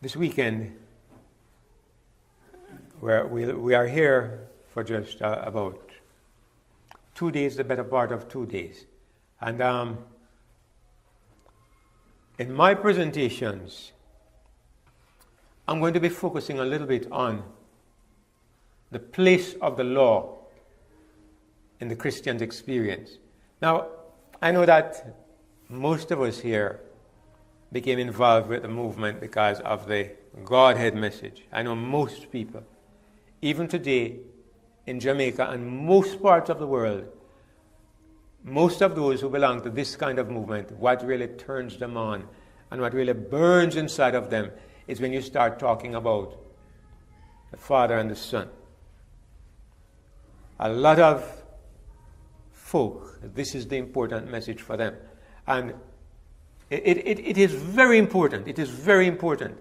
This weekend, we are here for just about 2 days, the better part of 2 days. And in my presentations, I'm going to be focusing a little bit on the place of the law in the Christian's experience. Now, I know that most of us here became involved with the movement because of the Godhead message. I know most people, even today in Jamaica and most parts of the world, most of those who belong to this kind of movement, what really turns them on and what really burns inside of them is when you start talking about the Father and the Son. A lot of folk, this is the important message for them. And it is very important. It is very important.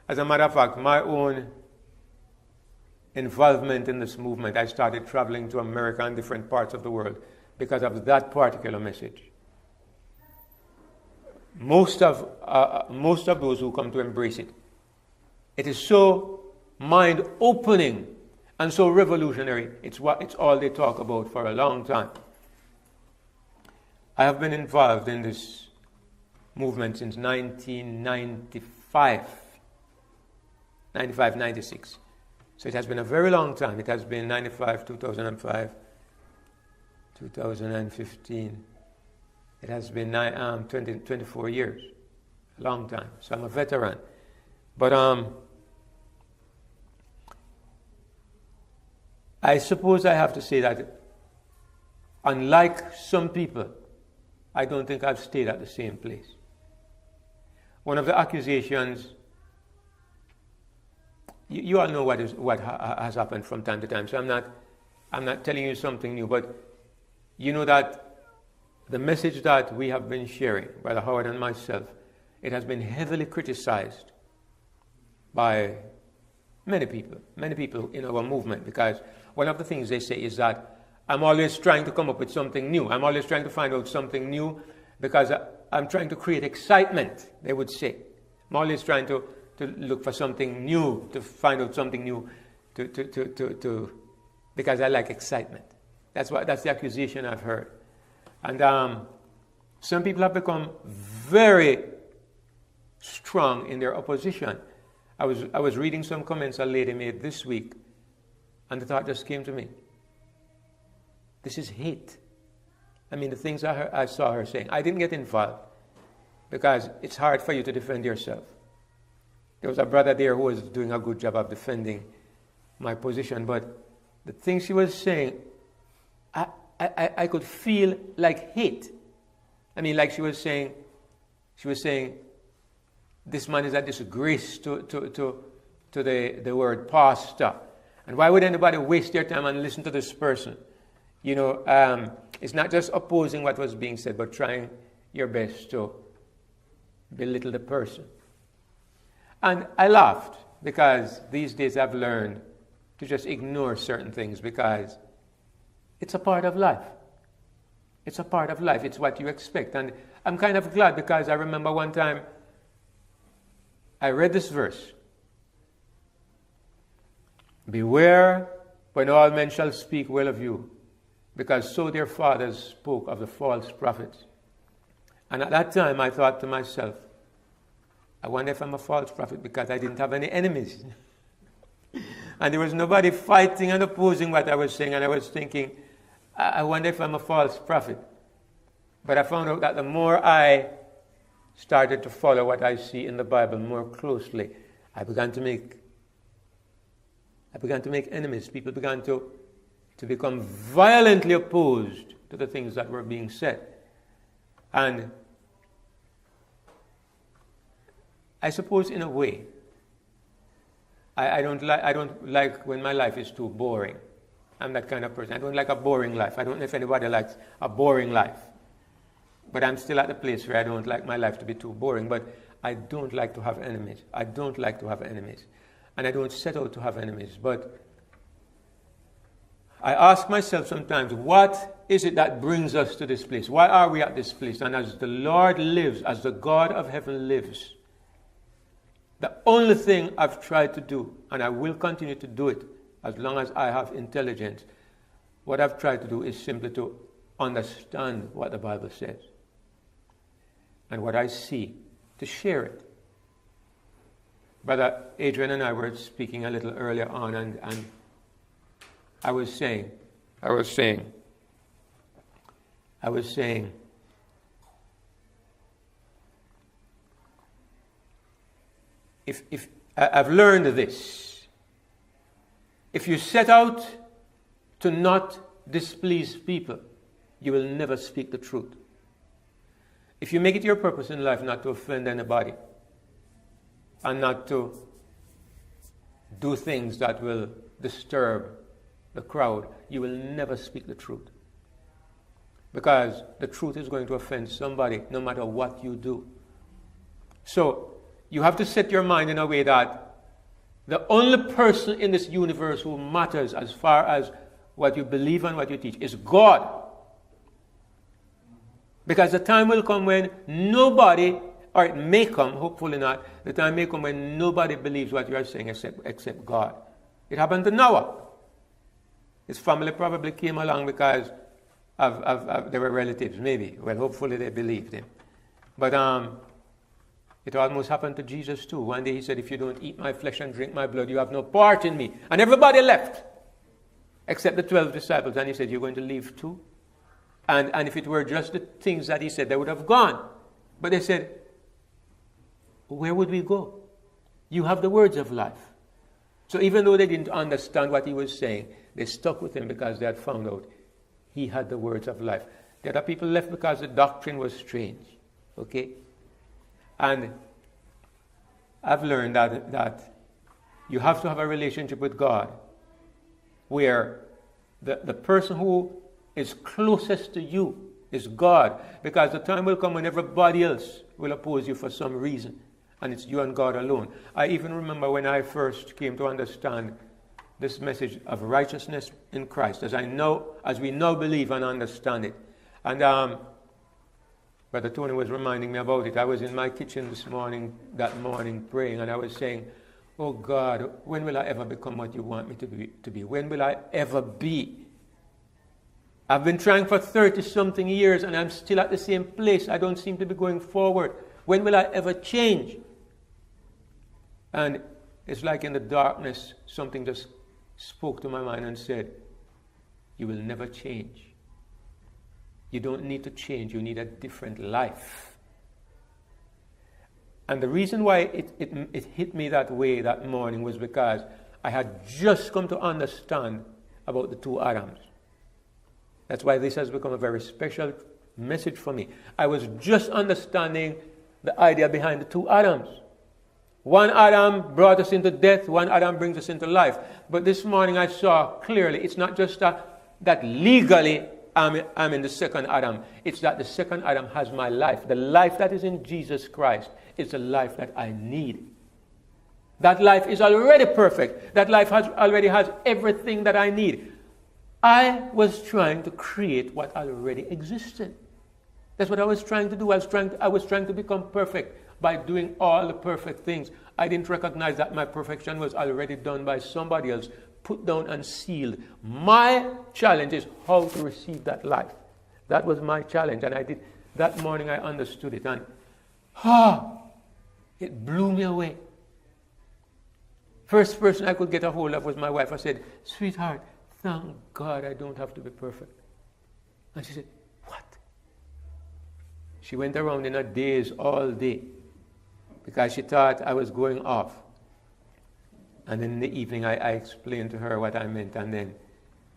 As a matter of fact, my own involvement in this movement, I started traveling to America and different parts of the world because of that particular message. Most of those who come to embrace it, it is so mind-opening and so revolutionary. It's all they talk about for a long time. I have been involved in this movement since 1995, 96. So it has been a very long time. It has been 95, 2005, 2015. It has been 24 years, a long time. So I'm a veteran. But I suppose I have to say that unlike some people, I don't think I've stayed at the same place. One of the accusations, you all know what has happened from time to time, so I'm not telling you something new, but you know that the message that we have been sharing, Brother Howard and myself, it has been heavily criticized by many people in our movement, because one of the things they say is that I'm always trying to come up with something new. I'm always trying to find out something new because I'm trying to create excitement, they would say. I'm always trying to look for something new, to find out something new, because I like excitement. That's the accusation I've heard. And some people have become very strong in their opposition. I was reading some comments a lady made this week, and the thought just came to me. This is hate. I mean, the things I saw her saying. I didn't get involved because it's hard for you to defend yourself. There was a brother there who was doing a good job of defending my position, but the things she was saying, I could feel like hate. I mean, like she was saying, this man is a disgrace to the word pastor. And why would anybody waste their time and listen to this person? You know, it's not just opposing what was being said, but trying your best to belittle the person. And I laughed because these days I've learned to just ignore certain things because it's a part of life. It's a part of life. It's what you expect. And I'm kind of glad because I remember one time I read this verse. Beware when all men shall speak well of you, because so their fathers spoke of the false prophets. And at that time I thought to myself, I wonder if I'm a false prophet because I didn't have any enemies. And there was nobody fighting and opposing what I was saying, and I was thinking, I wonder if I'm a false prophet. But I found out that the more I started to follow what I see in the Bible more closely, I began to make enemies. People began to become violently opposed to the things that were being said. And I suppose in a way, I don't like when my life is too boring. I'm that kind of person. I don't like a boring life. I don't know if anybody likes a boring life. But I'm still at the place where I don't like my life to be too boring. But I don't like to have enemies. I don't like to have enemies. And I don't set out to have enemies. But I ask myself sometimes, what is it that brings us to this place? Why are we at this place? And as the Lord lives, as the God of heaven lives, The only thing I've tried to do, and I will continue to do it as long as I have intelligence, what I've tried to do is simply to understand what the Bible says. And what I see, to share it. Brother Adrian and I were speaking a little earlier on, and I was saying, if I've learned this, if you set out to not displease people, you will never speak the truth. If you make it your purpose in life not to offend anybody and not to do things that will disturb the crowd, you will never speak the truth. Because the truth is going to offend somebody no matter what you do. So you have to set your mind in a way that the only person in this universe who matters as far as what you believe and what you teach is God. Because the time will come when nobody, or it may come, hopefully not, the time may come when nobody believes what you are saying except God. It happened to Noah. His family probably came along because they were relatives, maybe. Well, hopefully they believed him. But it almost happened to Jesus too. One day he said, if you don't eat my flesh and drink my blood, you have no part in me. And everybody left, except the 12 disciples. And he said, you're going to leave too? And if it were just the things that he said, they would have gone. But they said, where would we go? You have the words of life. So even though they didn't understand what he was saying, they stuck with him because they had found out he had the words of life. The other people left because the doctrine was strange. Okay? And I've learned that you have to have a relationship with God where the person who is closest to you is God. Because the time will come when everybody else will oppose you for some reason. And it's you and God alone. I even remember when I first came to understand this message of righteousness in Christ, as we now believe and understand it. And Brother Tony was reminding me about it. I was in my kitchen that morning praying, and I was saying, oh God, when will I ever become what you want me to be? When will I ever be? I've been trying for 30-something years, and I'm still at the same place. I don't seem to be going forward. When will I ever change? And it's like in the darkness, something just spoke to my mind and said, you will never change. You don't need to change. You need a different life. And the reason why it hit me that way that morning was because I had just come to understand about the two Adams. That's why this has become a very special message for me. I was just understanding the idea behind the two Adams. One Adam brought us into death, one Adam brings us into life. But this morning I saw clearly it's not just that legally I'm in the second Adam. It's that the second Adam has my life. The life that is in Jesus Christ is the life that I need. That life is already perfect. That life already has everything that I need. I was trying to create what already existed. That's what I was trying to do. I was trying to become perfect by doing all the perfect things. I didn't recognize that my perfection was already done by somebody else, put down and sealed. My challenge is how to receive that life. That was my challenge. And I did. That morning I understood it. And it blew me away. First person I could get a hold of was my wife. I said, sweetheart, thank God I don't have to be perfect. And she said, what? She went around in a daze all day because she thought I was going off. And then in the evening, I explained to her what I meant, and then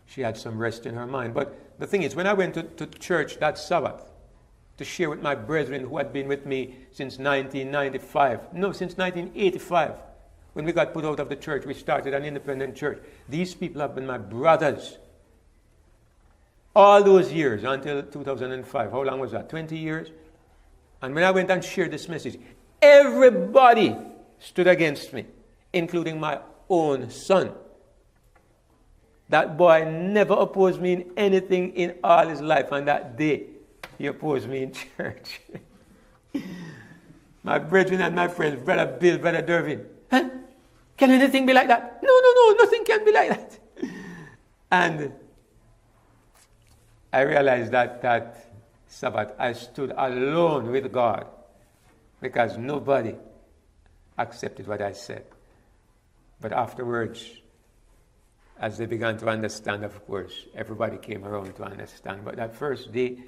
she had some rest in her mind. But the thing is, when I went to church that Sabbath to share with my brethren who had been with me since 1985, when we got put out of the church, we started an independent church. These people have been my brothers all those years until 2005. How long was that? 20 years? And when I went and shared this message, everybody stood against me, including my own son. That boy never opposed me in anything in all his life, and that day he opposed me in church. My brethren and my friends, Brother Bill, Brother Dervin. Huh? Can anything be like that? No, nothing can be like that. And I realized that Sabbath I stood alone with God because nobody accepted what I said. But afterwards, as they began to understand, of course, everybody came around to understand. But that first day,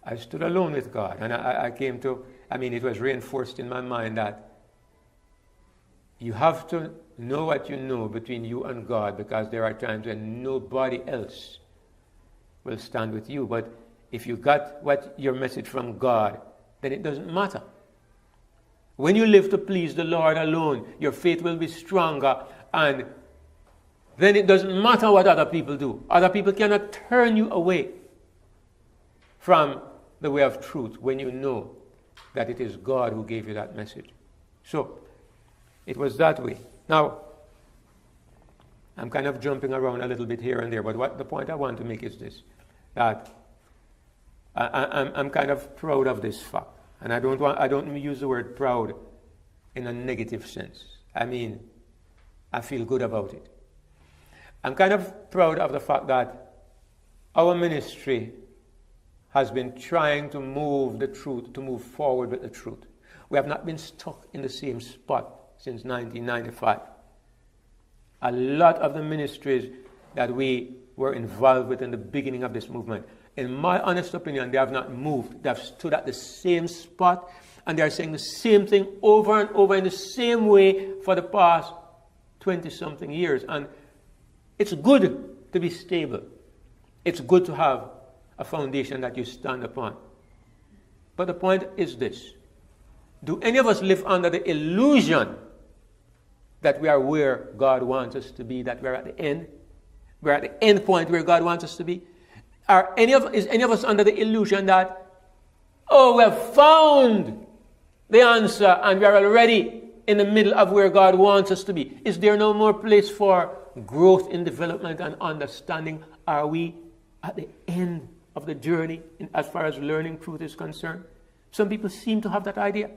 I stood alone with God. And I came to, it was reinforced in my mind that you have to know what you know between you and God, because there are times when nobody else will stand with you. But if you got your message from God, then it doesn't matter. When you live to please the Lord alone, your faith will be stronger, and then it doesn't matter what other people do. Other people cannot turn you away from the way of truth when you know that it is God who gave you that message. So, it was that way. Now, I'm kind of jumping around a little bit here and there, but the point I want to make is this, that I'm kind of proud of this fact. And I don't use the word proud in a negative sense. I feel good about it. I'm kind of proud of the fact that our ministry has been trying to move the truth, to move forward with the truth. We have not been stuck in the same spot since 1995. A lot of the ministries that we were involved with in the beginning of this movement, in my honest opinion, they have not moved. They have stood at the same spot, and they are saying the same thing over and over in the same way for the past 20-something years. And it's good to be stable. It's good to have a foundation that you stand upon. But the point is this. Do any of us live under the illusion that we are where God wants us to be, that we're at the end? We're at the end point where God wants us to be? Is any of us under the illusion that, we have found the answer and we are already in the middle of where God wants us to be? Is there no more place for growth in development and understanding? Are we at the end of the journey as far as learning truth is concerned? Some people seem to have that idea.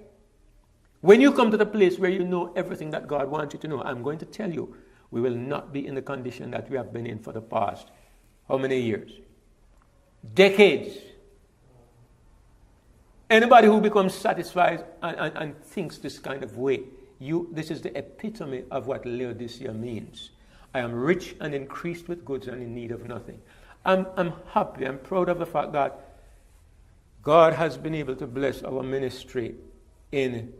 When you come to the place where you know everything that God wants you to know, I'm going to tell you, we will not be in the condition that we have been in for the past, how many years? Decades. Anybody who becomes satisfied and thinks this kind of way, this is the epitome of what Laodicea means. I am rich and increased with goods and in need of nothing. I'm happy, I'm proud of the fact that God has been able to bless our ministry in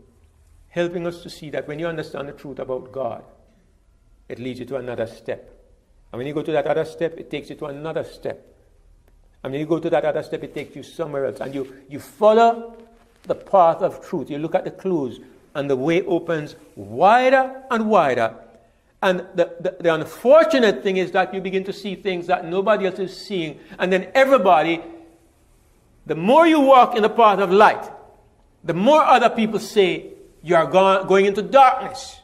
helping us to see that when you understand the truth about God, it leads you to another step. And when you go to that other step, it takes you to another step. And when you go to that other step, it takes you somewhere else. And you follow the path of truth. You look at the clues, and the way opens wider and wider. And the unfortunate thing is that you begin to see things that nobody else is seeing. And then everybody, the more you walk in the path of light, the more other people say you are going into darkness.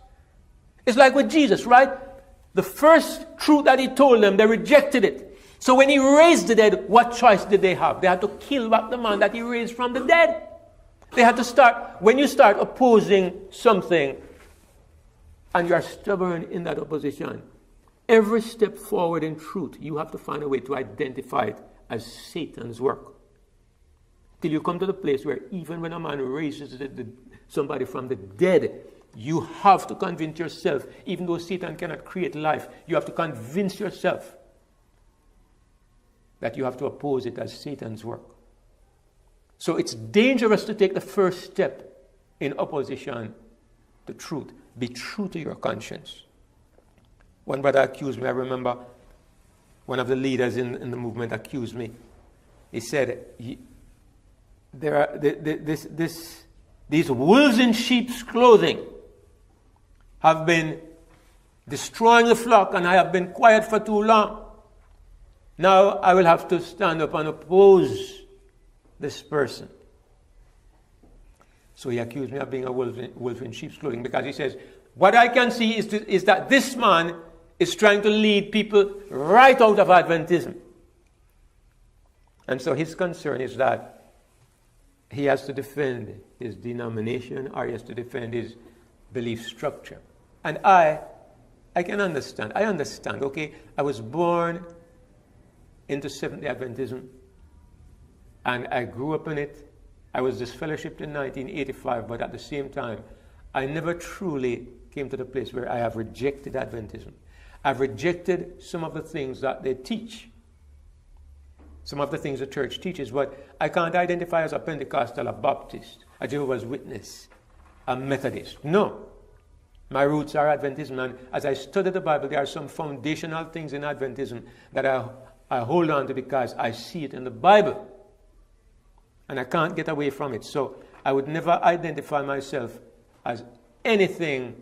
It's like with Jesus, right? The first truth that he told them, they rejected it. So when he raised the dead, what choice did they have? They had to kill back the man that he raised from the dead. They had to start, when you start opposing something, and you are stubborn in that opposition, every step forward in truth, you have to find a way to identify it as Satan's work. Till you come to the place where even when a man raises somebody from the dead, you have to convince yourself, even though Satan cannot create life, you have to convince yourself that you have to oppose it as Satan's work. So it's dangerous to take the first step in opposition to truth. Be true to your conscience. One brother accused me, I remember one of the leaders in the movement accused me. He said, these wolves in sheep's clothing have been destroying the flock, and I have been quiet for too long. Now I will have to stand up and oppose this person. So he accused me of being a wolf in sheep's clothing, because he says, what I can see is that this man is trying to lead people right out of Adventism. And so his concern is that he has to defend his denomination or he has to defend his belief structure. And I can understand. I understand, okay? I was born into Seventh-day Adventism, and I grew up in it. I was disfellowshipped in 1985, but at the same time, I never truly came to the place where I have rejected Adventism. I've rejected some of the things that they teach, some of the things the church teaches, but I can't identify as a Pentecostal, a Baptist, a Jehovah's Witness, a Methodist. No. My roots are Adventism, and as I study the Bible, there are some foundational things in Adventism that I hold on to because I see it in the Bible. And I can't get away from it. So I would never identify myself as anything.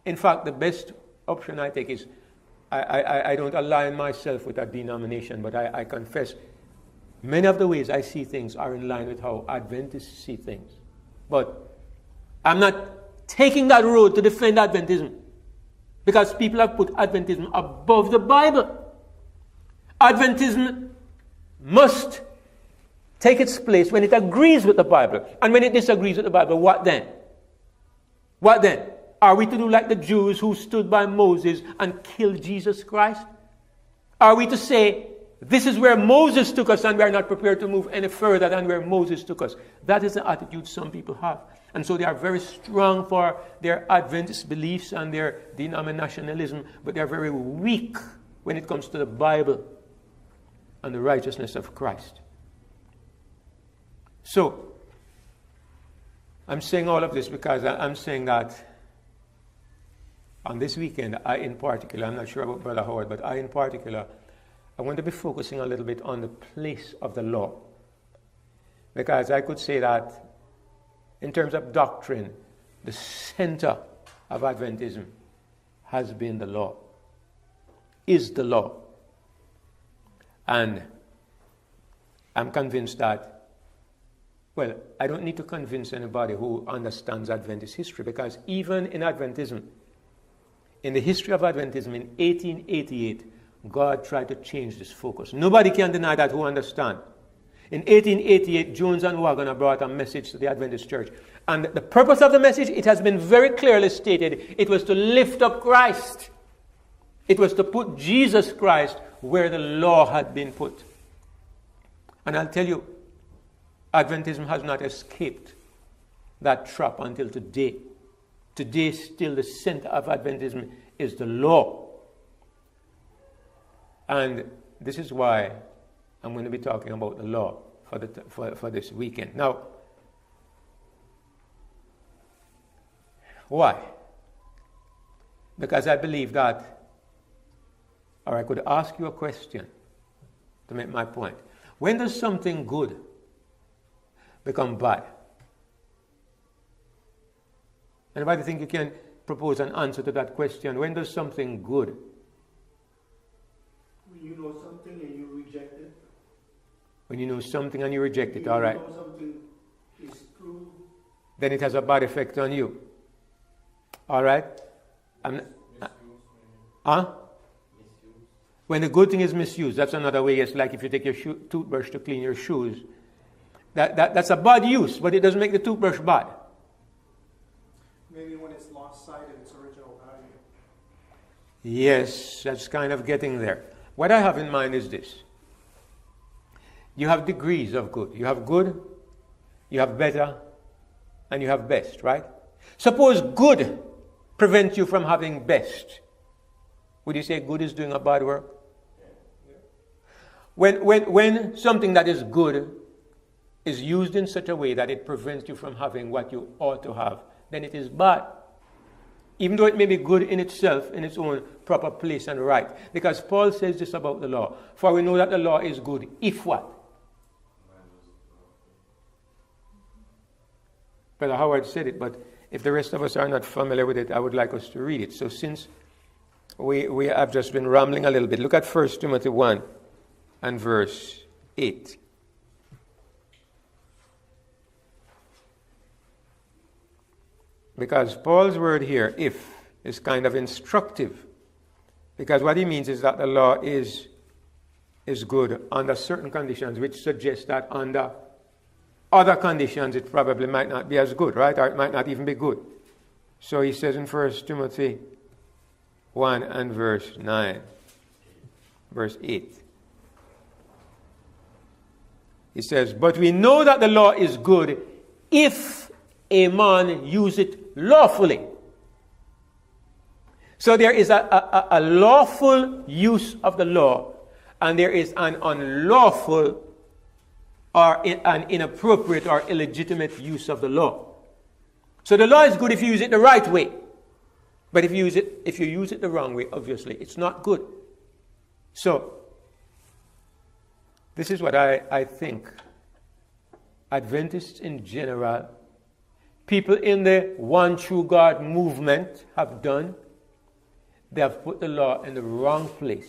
In fact, the best option I take is I don't align myself with a denomination, but I confess many of the ways I see things are in line with how Adventists see things. But I'm not taking that road to defend Adventism, because people have put Adventism above the Bible. Adventism must take its place when it agrees with the Bible. And when it disagrees with the Bible, what then? What then? Are we to do like the Jews who stood by Moses and killed Jesus Christ? Are we to say, this is where Moses took us and we are not prepared to move any further than where Moses took us? That is the attitude some people have. And so they are very strong for their Adventist beliefs and their denominationalism, but they are very weak when it comes to the Bible and the righteousness of Christ. So, I'm saying all of this because I'm saying that on this weekend, I in particular, I'm not sure about Brother Howard, but I in particular, I want to be focusing a little bit on the place of the law. Because I could say that in terms of doctrine, the center of Adventism has been the law, is the law. And I'm convinced that, well, I don't need to convince anybody who understands Adventist history, because even in Adventism, in the history of Adventism in 1888, God tried to change this focus. Nobody can deny that who understand. In 1888, Jones and Wagner brought a message to the Adventist church. And the purpose of the message, it has been very clearly stated, it was to lift up Christ. It was to put Jesus Christ where the law had been put. And I'll tell you, Adventism has not escaped that trap until today. Today, still the center of Adventism is the law. And this is why I'm going to be talking about the law for this weekend. Now, why? Because I believe that, or I could ask you a question to make my point. When does something good become bad? Anybody think you can propose an answer to that question? When does something good? When you know something and you reject it. When you know something and you reject it, all right. When you know something is true. Then it has a bad effect on you. All right? When the good thing is misused, that's another way. It's like if you take your toothbrush to clean your shoes. That's a bad use, but it doesn't make the toothbrush bad. Maybe when it's lost sight of its original value. Yes, that's kind of getting there. What I have in mind is this. You have degrees of good. You have good, you have better, and you have best, right? Suppose good prevents you from having best. Would you say good is doing a bad work? When something that is good is used in such a way that it prevents you from having what you ought to have, then it is bad. Even though it may be good in itself, in its own proper place and right. Because Paul says this about the law. For we know that the law is good if what? Brother Howard said it, but if the rest of us are not familiar with it, I would like us to read it. So since we have just been rambling a little bit, look at 1 Timothy 1 and verse 8. Because Paul's word here, if, is kind of instructive. Because what he means is that the law is good under certain conditions, which suggests that under other conditions, it probably might not be as good, right? Or it might not even be good. So he says in 1 Timothy 1 and verse 9, verse 8. He says, but we know that the law is good if a man use it lawfully. So there is a lawful use of the law, and there is an unlawful or an inappropriate or illegitimate use of the law. So the law is good if you use it the right way. But if you use it the wrong way, obviously, it's not good. So, this is what I think Adventists in general, people in the One True God movement have done. They have put the law in the wrong place.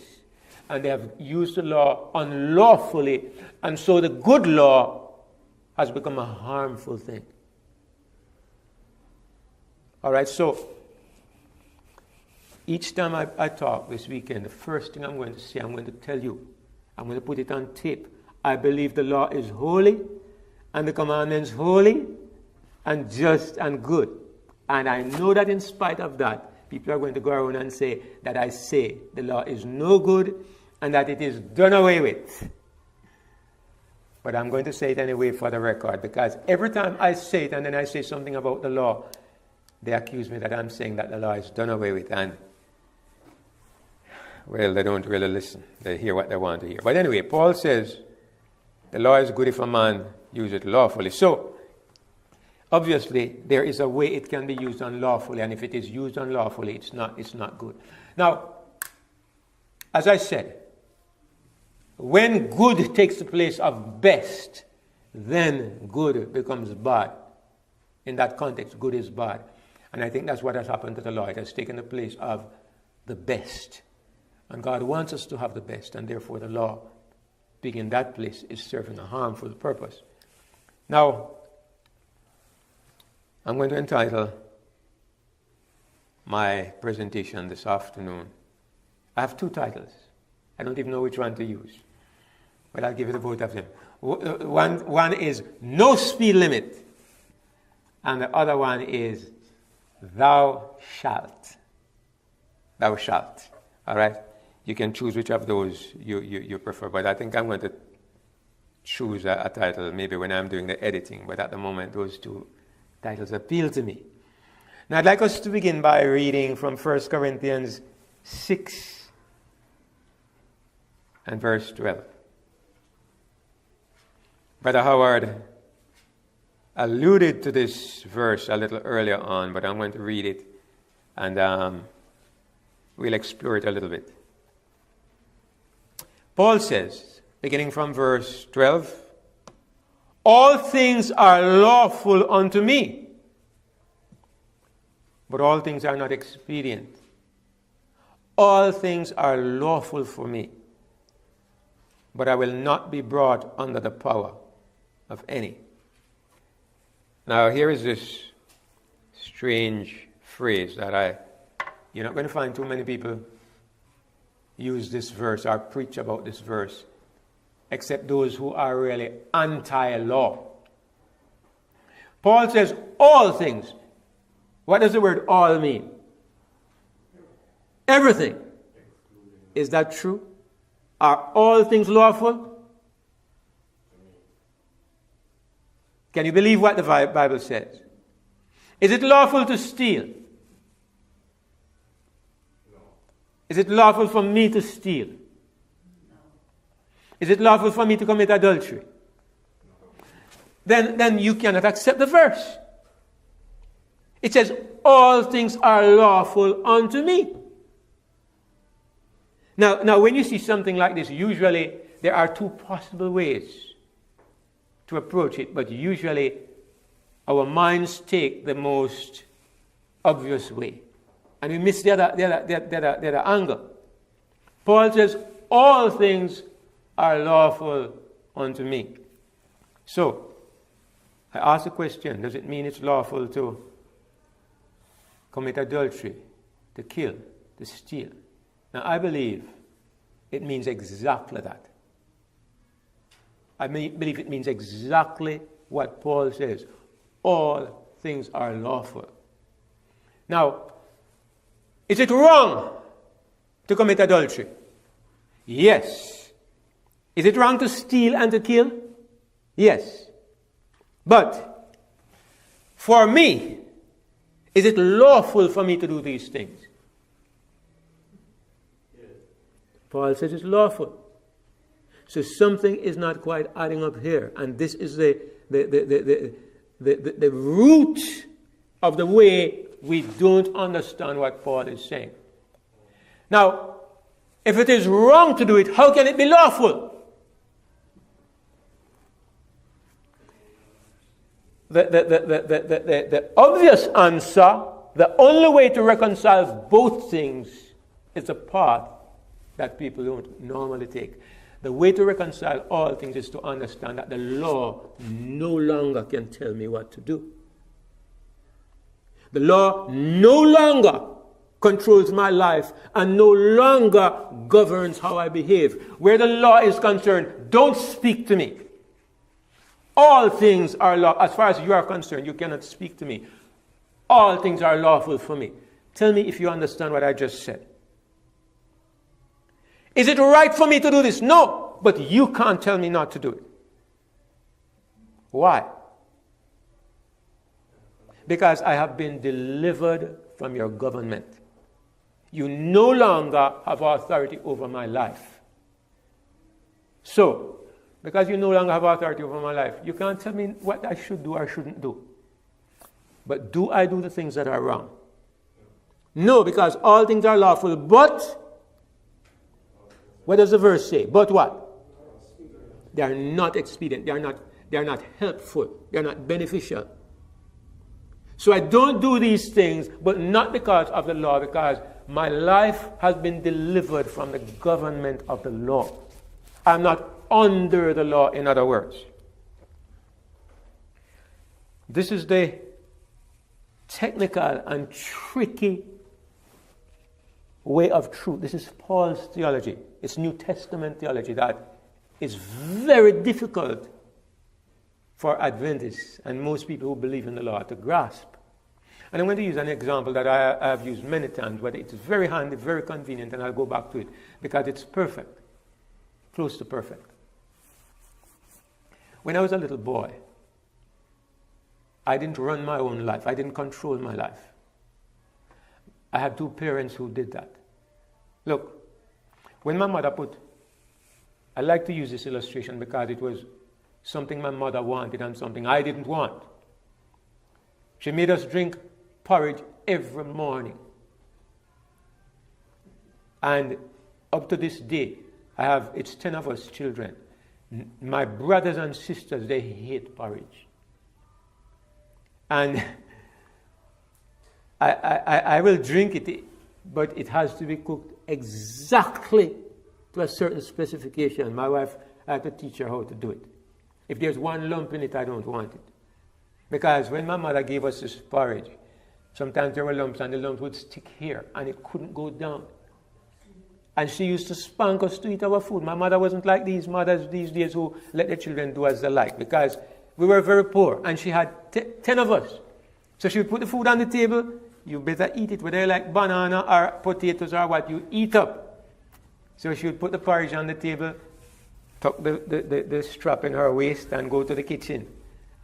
And they have used the law unlawfully. And so the good law has become a harmful thing. All right, so each time I talk this weekend, the first thing I'm going to say, I'm going to tell you, I'm going to put it on tape. I believe the law is holy, and the commandments holy, and just and good. And I know that in spite of that, people are going to go around and say that I say the law is no good, and that it is done away with. But I'm going to say it anyway for the record, because every time I say it and then I say something about the law, they accuse me that I'm saying that the law is done away with, and well, they don't really listen. They hear what they want to hear. But anyway, Paul says the law is good if a man use it lawfully. So, obviously, there is a way it can be used unlawfully, and if it is used unlawfully, it's not good. Now, as I said, when good takes the place of best, then good becomes bad. In that context, good is bad. And I think that's what has happened to the law. It has taken the place of the best. And God wants us to have the best, and therefore the law, being in that place, is serving a harmful purpose. Now, I'm going to entitle my presentation this afternoon. I have two titles. I don't even know which one to use. But I'll give you the both of them. One is No Speed Limit. And the other one is Thou Shalt. Thou Shalt. All right? You can choose which of those you prefer. But I think I'm going to choose a title maybe when I'm doing the editing. But at the moment, those two titles appeal to me. Now, I'd like us to begin by reading from 1 Corinthians 6 and verse 12. Brother Howard alluded to this verse a little earlier on, but I'm going to read it, and we'll explore it a little bit. Paul says, beginning from verse 12, all things are lawful unto me, but all things are not expedient. All things are lawful for me, but I will not be brought under the power of any. Now, here is this strange phrase that you're not going to find too many people use this verse or preach about this verse, except those who are really anti-law. Paul says, all things. What does the word all mean? Everything. Is that true? Are all things lawful? Can you believe what the Bible says? Is it lawful to steal? No. Is it lawful for me to steal? No. Is it lawful for me to commit adultery? No. Then you cannot accept the verse. It says, all things are lawful unto me. Now, when you see something like this, usually there are two possible ways to approach it, but usually our minds take the most obvious way, and we miss the other angle. Paul says, all things are lawful unto me. So, I ask the question, does it mean it's lawful to commit adultery, to kill, to steal? Now, I believe it means exactly that. I believe it means exactly what Paul says. All things are lawful. Now, is it wrong to commit adultery? Yes. Is it wrong to steal and to kill? Yes. But for me, is it lawful for me to do these things? Yes. Paul says it's lawful. So something is not quite adding up here. And this is the root of the way we don't understand what Paul is saying. Now, if it is wrong to do it, how can it be lawful? The obvious answer, the only way to reconcile both things is the path that people don't normally take. The way to reconcile all things is to understand that the law no longer can tell me what to do. The law no longer controls my life and no longer governs how I behave. Where the law is concerned, don't speak to me. All things are lawful. As far as you are concerned, you cannot speak to me. All things are lawful for me. Tell me if you understand what I just said. Is it right for me to do this? No, but you can't tell me not to do it. Why? Because I have been delivered from your government. You no longer have authority over my life. So, because you no longer have authority over my life, you can't tell me what I should do or shouldn't do. But do I do the things that are wrong? No, because all things are lawful, but what does the verse say? But what? They are not expedient. They are not helpful. They are not beneficial. So I don't do these things, but not because of the law, because my life has been delivered from the government of the law. I'm not under the law, in other words. This is the technical and tricky way of truth. This is Paul's theology. It's New Testament theology that is very difficult for Adventists and most people who believe in the law to grasp. And I'm going to use an example that I have used many times, but it's very handy, very convenient, and I'll go back to it because it's perfect, close to perfect. When I was a little boy, I didn't run my own life. I didn't control my life. I had two parents who did that. Look, when my mother I like to use this illustration because it was something my mother wanted and something I didn't want. She made us drink porridge every morning. And up to this day, it's 10 of us children. My brothers and sisters, they hate porridge. And I will drink it, but it has to be cooked exactly to a certain specification. My wife, I had to teach her how to do it. If there's one lump in it, I don't want it. Because when my mother gave us this porridge, sometimes there were lumps and the lumps would stick here and it couldn't go down. And she used to spank us to eat our food. My mother wasn't like these mothers these days who let their children do as they like, because we were very poor and she had 10 of us. So she would put the food on the table. You better eat it, whether you like banana or potatoes or what, you eat up. So she would put the porridge on the table, tuck the strap in her waist and go to the kitchen.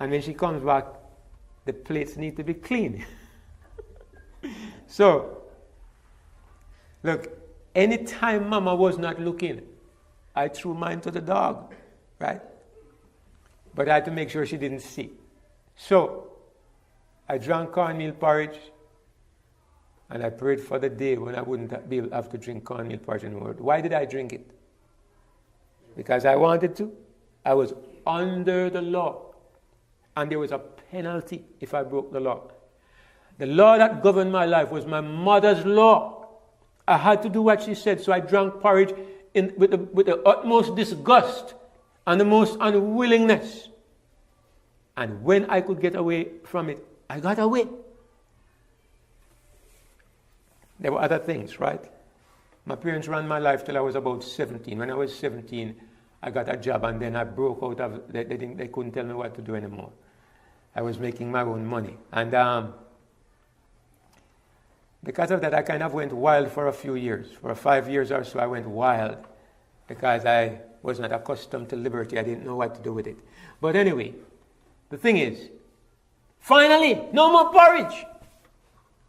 And when she comes back, the plates need to be clean. So, look, anytime Mama was not looking, I threw mine to the dog, right? But I had to make sure she didn't see. So, I drank cornmeal porridge, and I prayed for the day when I wouldn't be able to have to drink cornmeal porridge anymore. Why did I drink it? Because I wanted to. I was under the law. And there was a penalty if I broke the law. The law that governed my life was my mother's law. I had to do what she said, so I drank porridge with the utmost disgust and the most unwillingness. And when I could get away from it, I got away. There were other things, right? My parents ran my life till I was about 17. When I was 17, I got a job, and then I broke out of. They couldn't tell me what to do anymore. I was making my own money, and because of that, I kind of went wild for a few years. For 5 years or so, I went wild because I was not accustomed to liberty. I didn't know what to do with it. But anyway, the thing is, finally, no more porridge.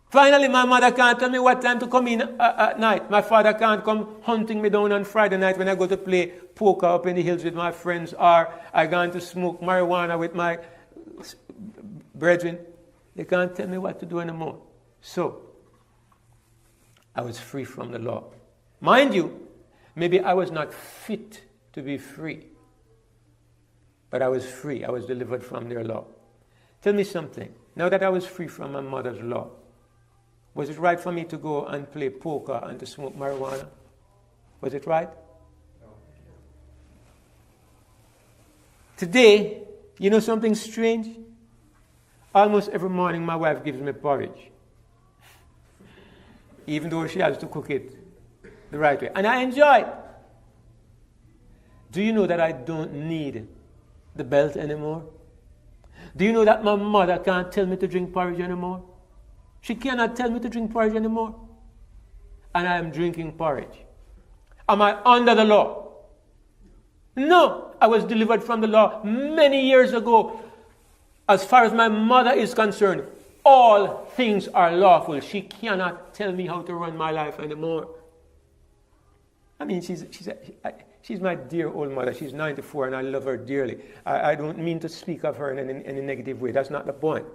Finally, my mother can't tell me what time to come in at night. My father can't come hunting me down on Friday night when I go to play poker up in the hills with my friends, or I go to smoke marijuana with my brethren. They can't tell me what to do anymore. So, I was free from the law. Mind you, maybe I was not fit to be free, but I was free. I was delivered from their law. Tell me something. Now that I was free from my mother's law, was it right for me to go and play poker and to smoke marijuana? Was it right? No. Today, you know something strange? Almost every morning my wife gives me porridge, even though she has to cook it the right way. And I enjoy it. Do you know that I don't need the belt anymore? Do you know that my mother can't tell me to drink porridge anymore? She cannot tell me to drink porridge anymore. And I am drinking porridge. Am I under the law? No. I was delivered from the law many years ago. As far as my mother is concerned, all things are lawful. She cannot tell me how to run my life anymore. I mean, she's my dear old mother. She's 94 and I love her dearly. I don't mean to speak of her in any negative way. That's not the point.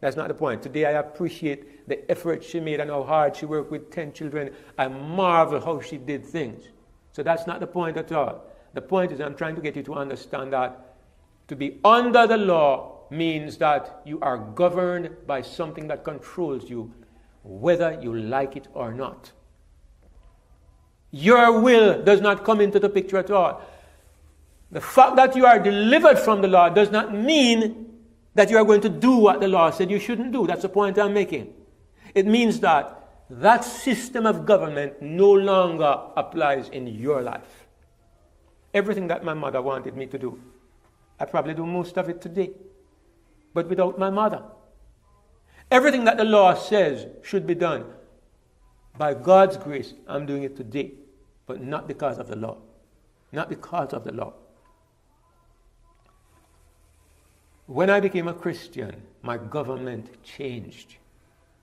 That's not the point. Today I appreciate the effort she made and how hard she worked with 10 children. I marvel how she did things. So that's not the point at all. The point is I'm trying to get you to understand that to be under the law means that you are governed by something that controls you, whether you like it or not. Your will does not come into the picture at all. The fact that you are delivered from the law does not mean that you are going to do what the law said you shouldn't do. That's the point I'm making. It means that that system of government no longer applies in your life. Everything that my mother wanted me to do, I probably do most of it today, but without my mother. Everything that the law says should be done, by God's grace, I'm doing it today, but not because of the law. Not because of the law. When I became a Christian, my government changed.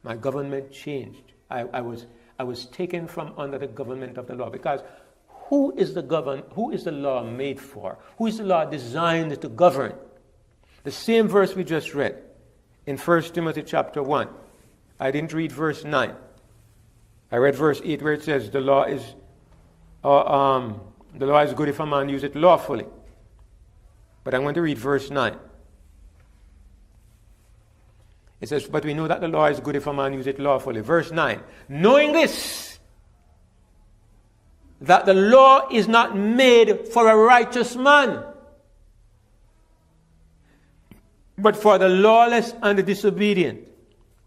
My government changed. I was taken from under the government of the law, because who is the law made for? Who is the law designed to govern? The same verse we just read in 1 Timothy chapter 1. I didn't read verse 9. I read verse 8 where it says the law is good if a man use it lawfully. But I'm going to read verse 9. It says, but we know that the law is good if a man use it lawfully. Verse 9. Knowing this, that the law is not made for a righteous man, but for the lawless and the disobedient,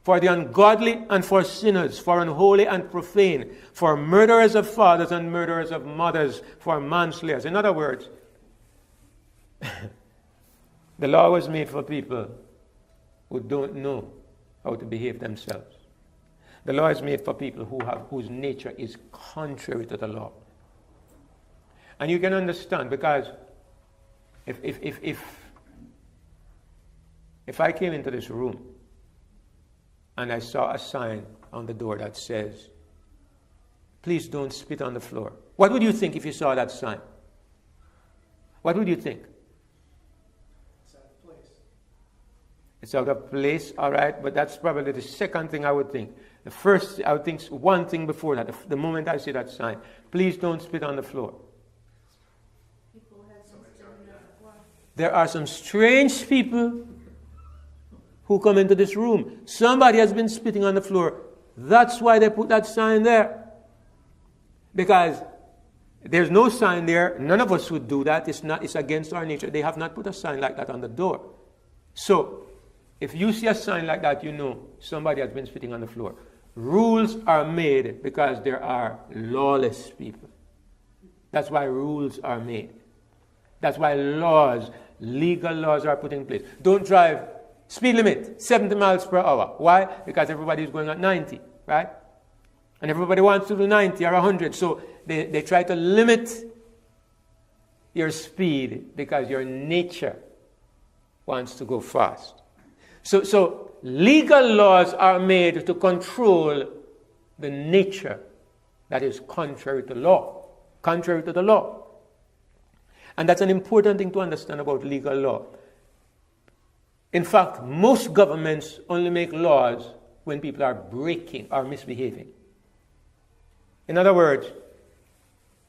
for the ungodly and for sinners, for unholy and profane, for murderers of fathers and murderers of mothers, for manslayers. In other words, the law was made for people who don't know how to behave themselves. The law is made for people whose nature is contrary to the law. And you can understand, because if I came into this room and I saw a sign on the door that says, please don't spit on the floor, what would you think if you saw that sign? What would you think? It's out of place, all right, but that's probably the second thing I would think. The first, I would think one thing before that, the moment I see that sign, please don't spit on the floor. There are some strange people who come into this room. Somebody has been spitting on the floor. That's why they put that sign there. Because there's no sign there. None of us would do that. It's against our nature. They have not put a sign like that on the door. So, if you see a sign like that, you know somebody has been spitting on the floor. Rules are made because there are lawless people. That's why rules are made. That's why legal laws are put in place. Don't drive, speed limit, 70 miles per hour. Why? Because everybody is going at 90, right? And everybody wants to do 90 or 100. So they try to limit your speed because your nature wants to go fast. So legal laws are made to control the nature that is contrary to law, contrary to the law. And that's an important thing to understand about legal law. In fact, most governments only make laws when people are breaking or misbehaving. In other words,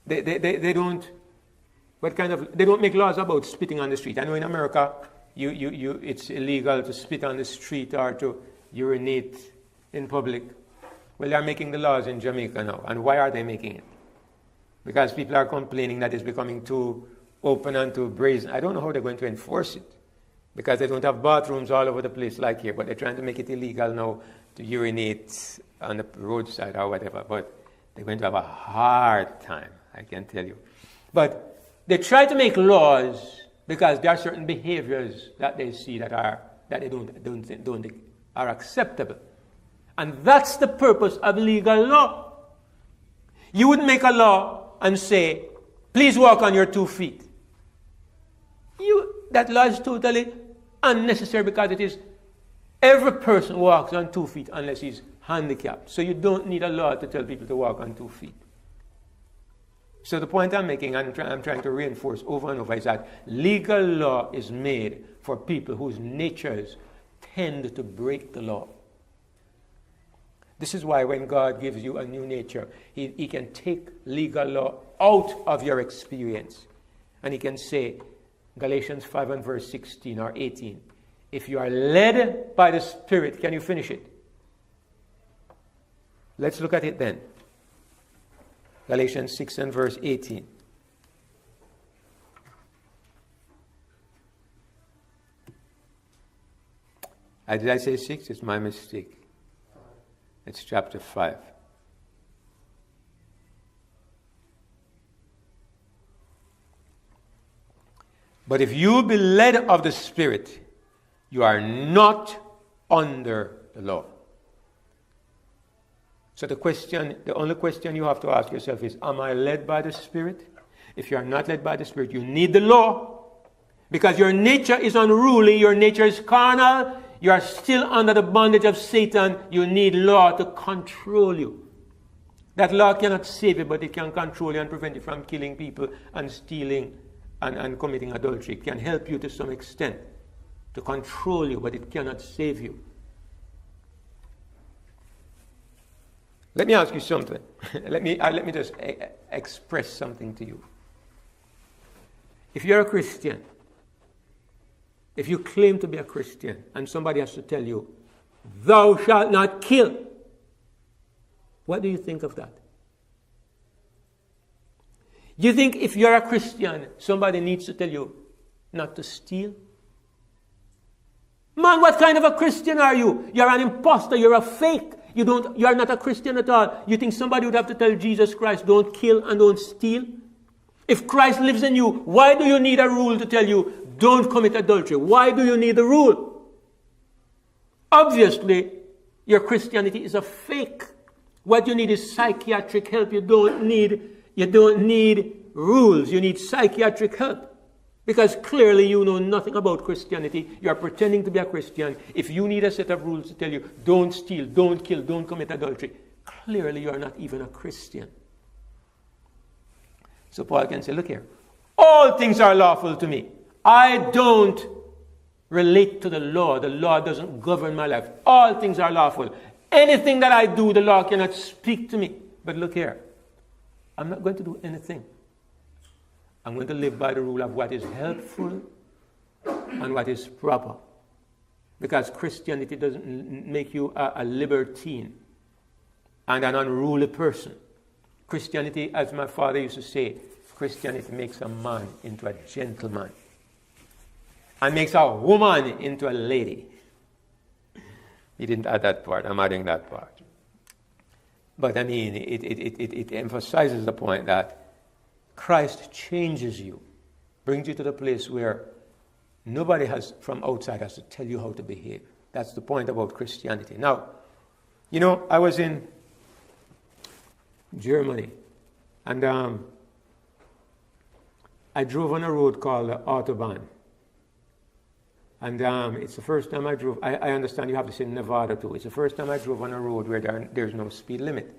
they don't make laws about spitting on the street. I know in America, it's illegal to spit on the street or to urinate in public. Well, they're making the laws in Jamaica now. And why are they making it? Because people are complaining that it's becoming too open and too brazen. I don't know how they're going to enforce it. Because they don't have bathrooms all over the place like here. But they're trying to make it illegal now to urinate on the roadside or whatever. But they're going to have a hard time, I can tell you. But they try to make laws because there are certain behaviors that they see that they don't think are acceptable. And that's the purpose of legal law. You wouldn't make a law and say, please walk on your 2 feet. That law is totally unnecessary because it is every person walks on 2 feet unless he's handicapped. So you don't need a law to tell people to walk on 2 feet. So the point I'm making, and I'm trying to reinforce over and over, is that legal law is made for people whose natures tend to break the law. This is why when God gives you a new nature, he can take legal law out of your experience. And he can say, Galatians 5 and verse 16 or 18, if you are led by the Spirit, can you finish it? Let's look at it then. Galatians 6 and verse 18. Did I say 6? It's my mistake. It's chapter 5. But if you be led of the Spirit, you are not under the law. So the only question you have to ask yourself is, am I led by the Spirit? If you are not led by the Spirit, you need the law. Because your nature is unruly, your nature is carnal, you are still under the bondage of Satan, you need law to control you. That law cannot save you, but it can control you and prevent you from killing people and stealing and committing adultery. It can help you to some extent to control you, but it cannot save you. Let me ask you something. let me just express something to you. If you're a Christian, if you claim to be a Christian, and somebody has to tell you, thou shalt not kill, what do you think of that? You think if you're a Christian, somebody needs to tell you not to steal? Man, what kind of a Christian are you? You're an imposter, you're a fake. You're not a Christian at all. You think somebody would have to tell Jesus Christ, don't kill and don't steal? If Christ lives in you, why do you need a rule to tell you, don't commit adultery? Why do you need a rule? Obviously, your Christianity is a fake. What you need is psychiatric help. You don't need rules. You need psychiatric help. Because clearly you know nothing about Christianity. You are pretending to be a Christian. If you need a set of rules to tell you, don't steal, don't kill, don't commit adultery, clearly you are not even a Christian. So Paul can say, look here, all things are lawful to me. I don't relate to the law. The law doesn't govern my life. All things are lawful. Anything that I do, the law cannot speak to me. But look here, I'm not going to do anything. I'm going to live by the rule of what is helpful and what is proper. Because Christianity doesn't make you a libertine and an unruly person. Christianity, as my father used to say, Christianity makes a man into a gentleman and makes a woman into a lady. He didn't add that part. I'm adding that part. But I mean, it emphasizes the point that Christ changes you brings you to the place where nobody has from outside has to tell you how to behave. That's the point about Christianity. Now, I was in Germany, and I drove on a road called the Autobahn. And it's the first time I drove. I understand you have this in Nevada too. It's the first time I drove on a road where there's no speed limit.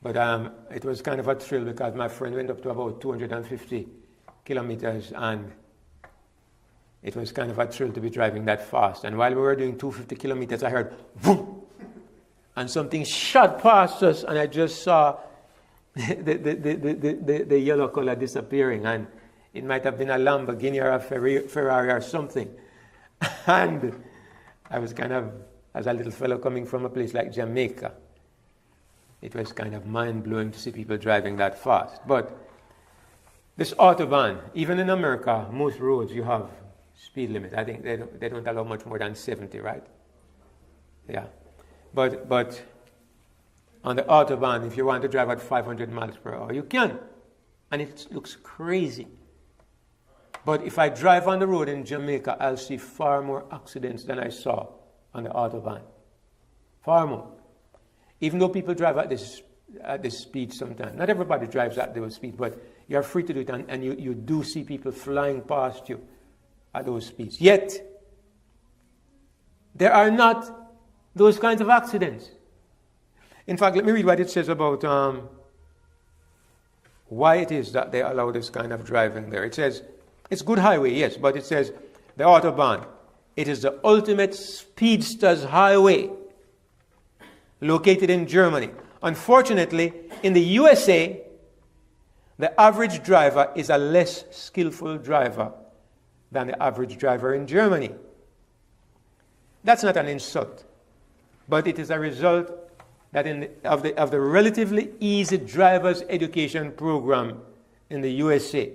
But it was kind of a thrill because my friend went up to about 250 kilometers, and it was kind of a thrill to be driving that fast. And while we were doing 250 kilometers, I heard boom, and something shot past us, and I just saw the yellow color disappearing, and it might have been a Lamborghini or a Ferrari or something. And I was kind of, as a little fellow coming from a place like Jamaica, it was kind of mind-blowing to see people driving that fast. But this Autobahn, even in America, most roads you have speed limit. I think they don't allow much more than 70, right? Yeah. But on the Autobahn, if you want to drive at 500 miles per hour, you can. And it looks crazy. But if I drive on the road in Jamaica, I'll see far more accidents than I saw on the Autobahn. Far more. Even though people drive at this speed sometimes. Not everybody drives at those speed, but you're free to do it, and you do see people flying past you at those speeds. Yet, there are not those kinds of accidents. In fact, let me read what it says about why it is that they allow this kind of driving there. It says, it's good highway, yes, but it says, the Autobahn, it is the ultimate speedster's highway located in Germany. Unfortunately, in the USA, the average driver is a less skillful driver than the average driver in Germany. That's not an insult, but it is a result that of the relatively easy driver's education program in the USA.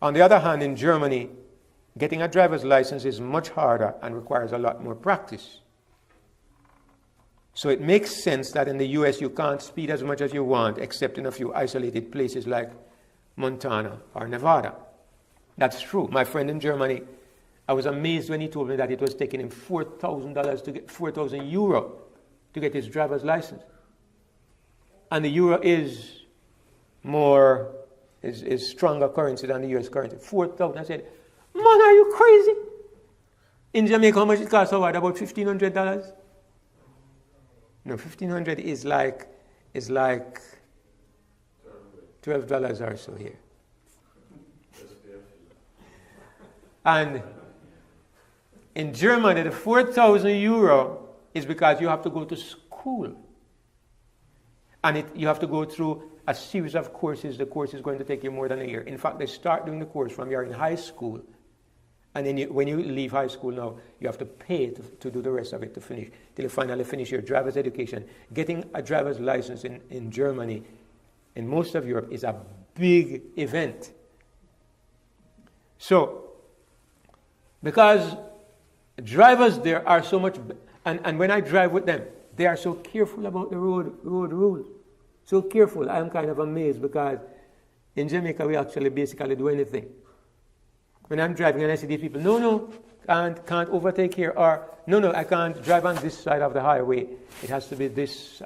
On the other hand, in Germany, getting a driver's license is much harder and requires a lot more practice. So it makes sense that in the US you can't speed as much as you want, except in a few isolated places like Montana or Nevada. That's true. My friend in Germany, I was amazed when he told me that it was taking him $4,000 to get 4,000 euro to get his driver's license. And the euro is stronger currency than the US currency. 4,000. I said, man, are you crazy? In Jamaica, how much it costs? About $1,500? No, $1,500 is like $12 or so here. And in Germany, the 4,000 euro is because you have to go to school. And you have to go through a series of courses. The course is going to take you more than a year. In fact, they start doing the course from you're in high school. And then when you leave high school now, you have to pay to do the rest of it to finish, till you finally finish your driver's education. Getting a driver's license in Germany, in most of Europe, is a big event. So, because drivers there are so much, and when I drive with them, they are so careful about the road rules. So careful. I'm kind of amazed because in Jamaica we actually basically do anything. When I'm driving and I see these people, no, can't overtake here, or no, I can't drive on this side of the highway. It has to be this.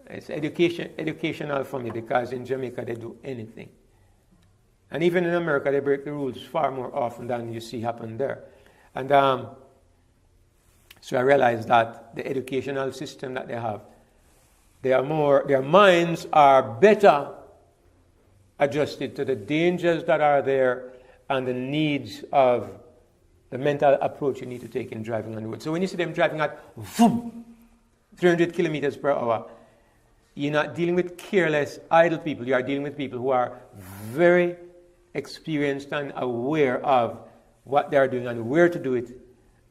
It's educational for me because in Jamaica they do anything. And even in America they break the rules far more often than you see happen there. And so I realized that the educational system that they have, their minds are better adjusted to the dangers that are there and the needs of the mental approach you need to take in driving on the road. So when you see them driving at 300 kilometers per hour, you're not dealing with careless, idle people. You are dealing with people who are very experienced and aware of what they are doing and where to do it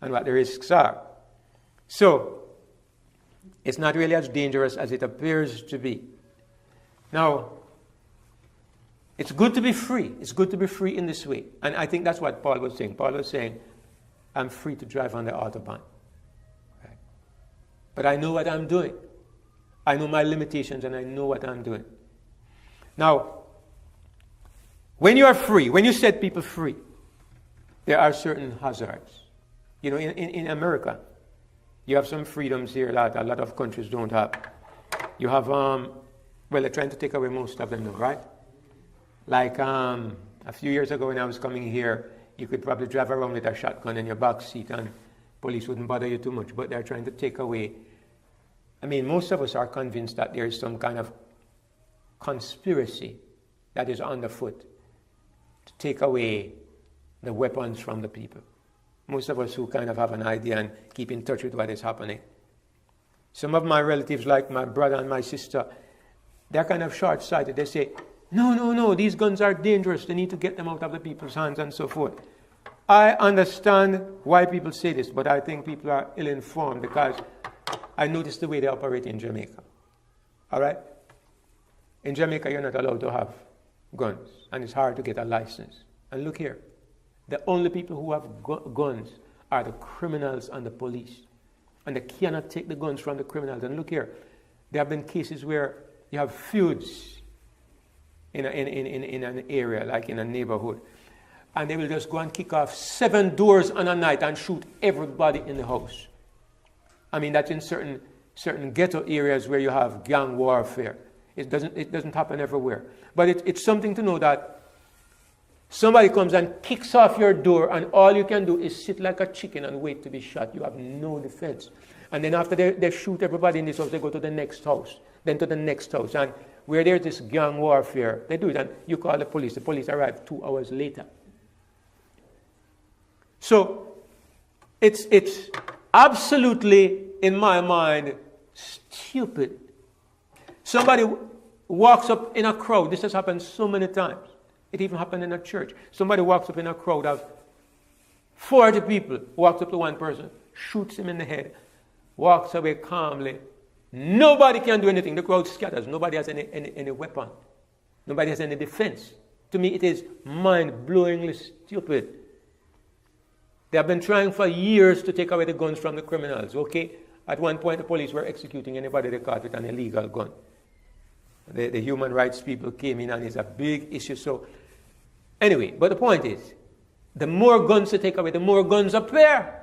and what the risks are. So, it's not really as dangerous as it appears to be. Now, it's good to be free. It's good to be free in this way. And I think that's what Paul was saying. Paul was saying, I'm free to drive on the Autobahn. Right? But I know what I'm doing. I know my limitations and I know what I'm doing. Now, when you are free, when you set people free, there are certain hazards. You know, in America, you have some freedoms here that a lot of countries don't have. You have, well, they're trying to take away most of them now, right? Like a few years ago when I was coming here, you could probably drive around with a shotgun in your back seat and police wouldn't bother you too much, but they're trying to take away. I mean, most of us are convinced that there is some kind of conspiracy that is underfoot to take away the weapons from the people. Most of us who kind of have an idea and keep in touch with what is happening. Some of my relatives, like my brother and my sister, they're kind of short-sighted. They say, no, these guns are dangerous. They need to get them out of the people's hands and so forth. I understand why people say this, but I think people are ill-informed because I noticed the way they operate in Jamaica. All right? In Jamaica, you're not allowed to have guns, and it's hard to get a license. And look here. The only people who have guns are the criminals and the police. And they cannot take the guns from the criminals. And look here. There have been cases where you have feuds in an area, like in a neighborhood. And they will just go and kick off 7 doors on a night and shoot everybody in the house. I mean, that's in certain ghetto areas where you have gang warfare. It doesn't happen everywhere. But it's something to know that somebody comes and kicks off your door and all you can do is sit like a chicken and wait to be shot. You have no defense. And then after they shoot everybody in this house, they go to the next house, then to the next house. And where there's this gang warfare, they do it and you call the police. The police arrive 2 hours later. So it's absolutely, in my mind, stupid. Somebody walks up in a crowd. This has happened so many times. It even happened in a church. Somebody walks up in a crowd of 40 people, walks up to one person, shoots him in the head, walks away calmly. Nobody can do anything. The crowd scatters. Nobody has any weapon. Nobody has any defense. To me, it is mind-blowingly stupid. They have been trying for years to take away the guns from the criminals, okay? At one point, the police were executing anybody they caught with an illegal gun. The human rights people came in, and it's a big issue. So, anyway, but the point is, the more guns they take away, the more guns appear.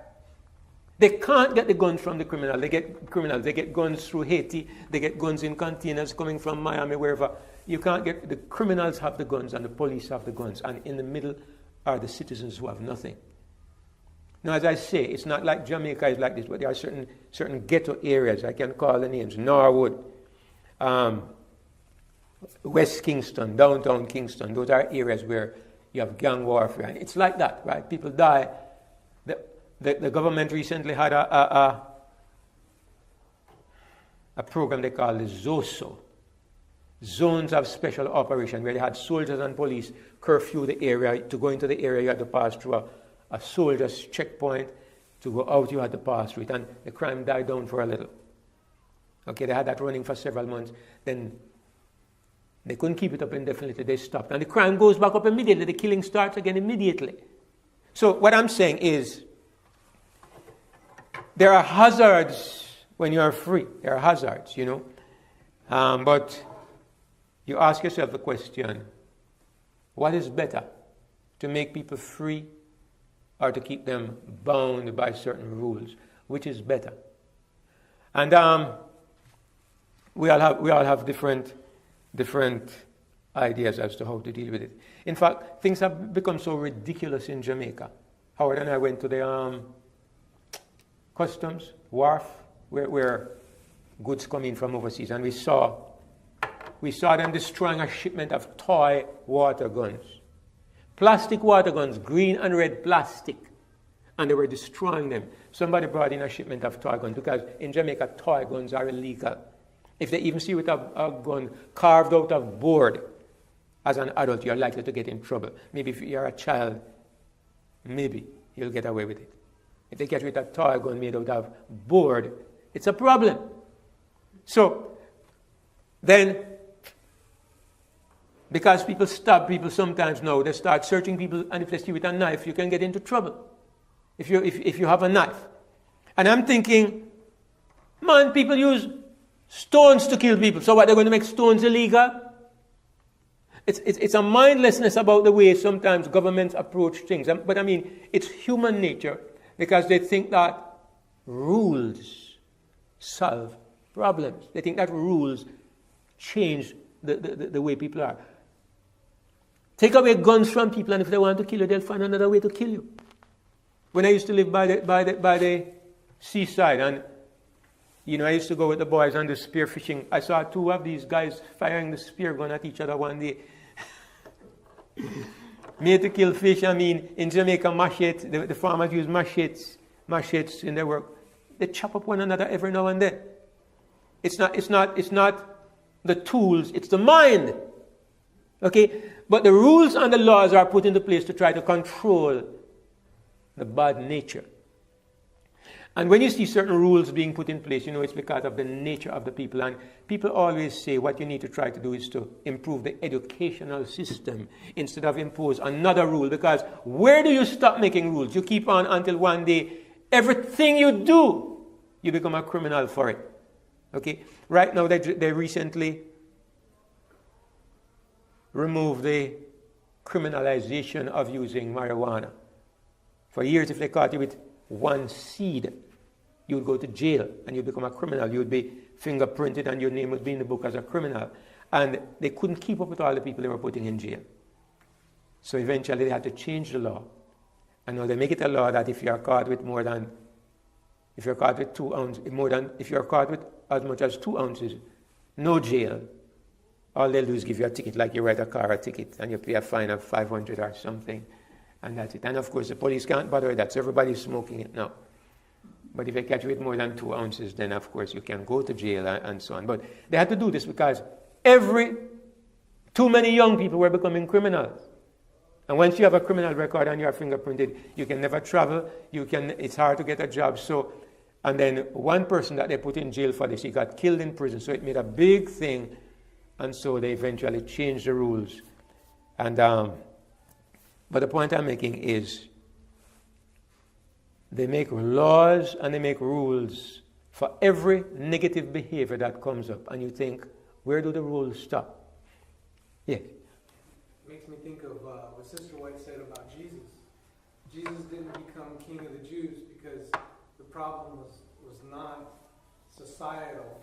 They can't get the guns from the criminals. They get guns through Haiti. They get guns in containers coming from Miami, wherever. You can't get, the criminals have the guns and the police have the guns. And in the middle are the citizens who have nothing. Now, as I say, it's not like Jamaica is like this, but there are certain ghetto areas. I can call the names. Norwood, West Kingston, downtown Kingston. Those are areas where you have gang warfare. And it's like that, right? People die. The government recently had a program they call the ZOSO, Zones of Special Operation, where they had soldiers and police curfew the area. To go into the area, you had to pass through a soldier's checkpoint. To go out, you had to pass through it. And the crime died down for a little. Okay, they had that running for several months. Then they couldn't keep it up indefinitely. They stopped. And the crime goes back up immediately. The killing starts again immediately. So what I'm saying is, there are hazards when you are free. There are hazards, you know. But you ask yourself the question, what is better? To make people free or to keep them bound by certain rules? Which is better? And we all have different ideas as to how to deal with it. In fact, things have become so ridiculous in Jamaica. Howard and I went to the customs wharf where goods come in from overseas, and we saw them destroying a shipment of toy water guns. Plastic water guns, green and red plastic. And they were destroying them. Somebody brought in a shipment of toy guns because in Jamaica, toy guns are illegal. If they even see you with a gun carved out of board, as an adult, you're likely to get in trouble. Maybe if you're a child, maybe you'll get away with it. If they catch you with a toy gun made out of board, it's a problem. So, then, because people stab people sometimes now, they start searching people, and if they see you with a knife, you can get into trouble. If you have a knife. And I'm thinking, man, people use stones to kill people. So what, they're going to make stones illegal? It's a mindlessness about the way sometimes governments approach things. But I mean, it's human nature because they think that rules solve problems. They think that rules change the way people are. Take away guns from people, and if they want to kill you, they'll find another way to kill you. When I used to live by the seaside, and I used to go with the boys on the spear fishing, I saw two of these guys firing the spear gun at each other one day. Made to kill fish. I mean, in Jamaica, machetes, the farmers use machetes in their work. They chop up one another every now and then. It's not the tools, it's the mind. Okay? But the rules and the laws are put into place to try to control the bad nature. And when you see certain rules being put in place, it's because of the nature of the people. And people always say what you need to try to do is to improve the educational system instead of impose another rule. Because where do you stop making rules? You keep on until one day, everything you do, you become a criminal for it. Okay? Right now, they recently removed the criminalization of using marijuana. For years, if they caught you with one seed, you would go to jail and you'd become a criminal. You would be fingerprinted and your name would be in the book as a criminal. And they couldn't keep up with all the people they were putting in jail. So eventually they had to change the law. And now they make it a law that if you are caught with if you're caught with as much as 2 ounces, no jail. All they'll do is give you a ticket, like you write a car a ticket, and you pay a fine of 500 or something. And that's it. And of course, the police can't bother with that, so everybody's smoking it now. But if they catch you with more than 2 ounces, then of course you can go to jail and so on. But they had to do this because too many young people were becoming criminals. And once you have a criminal record and you are fingerprinted, you can never travel. It's hard to get a job. And then one person that they put in jail for this, he got killed in prison. So it made a big thing. And so they eventually changed the rules. And but the point I'm making is they make laws and they make rules for every negative behavior that comes up. And you think, where do the rules stop? Yes. Makes me think of what Sister White said about Jesus. Jesus didn't become king of the Jews because the problem was not societal.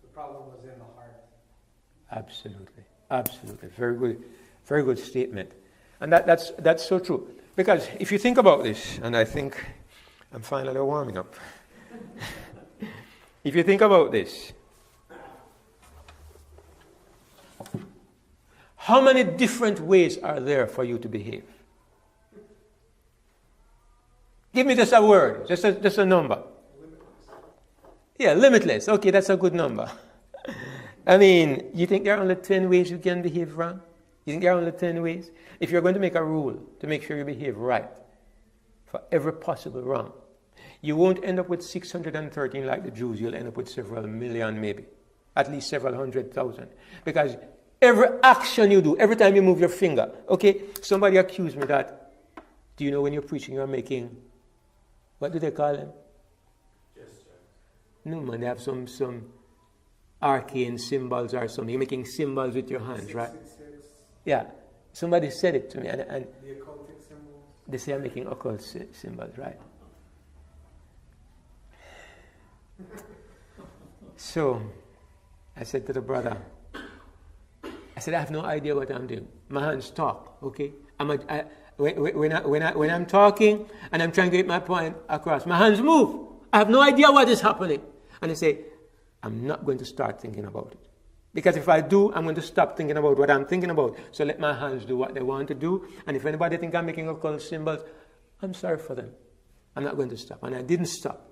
The problem was in the heart. Absolutely. Very good statement. And that's so true. Because if you think about this, and I think I'm finally warming up. If you think about this, how many different ways are there for you to behave? Give me just a word, just a number. Yeah, limitless. Okay, that's a good number. I mean, you think there are only 10 ways you can behave wrong? You think there are only 10 ways? If you're going to make a rule to make sure you behave right for every possible wrong, you won't end up with 613 like the Jews. You'll end up with several million maybe. At least several 100,000. Because every action you do, every time you move your finger, okay, somebody accused me that, do you know when you're preaching you're making, what do they call them? No man, they have some arcane symbols or something. You're making symbols with your hands, right? 666. Yeah. Somebody said it to me. And The occultic symbols. they say I'm making occult symbols, right? So, I said to the brother, I have no idea what I'm doing. My hands talk, okay? When I'm talking and I'm trying to get my point across, my hands move. I have no idea what is happening. And I say, I'm not going to start thinking about it. Because if I do, I'm going to stop thinking about what I'm thinking about. So let my hands do what they want to do. And if anybody think I'm making occult symbols, I'm sorry for them. I'm not going to stop. And I didn't stop.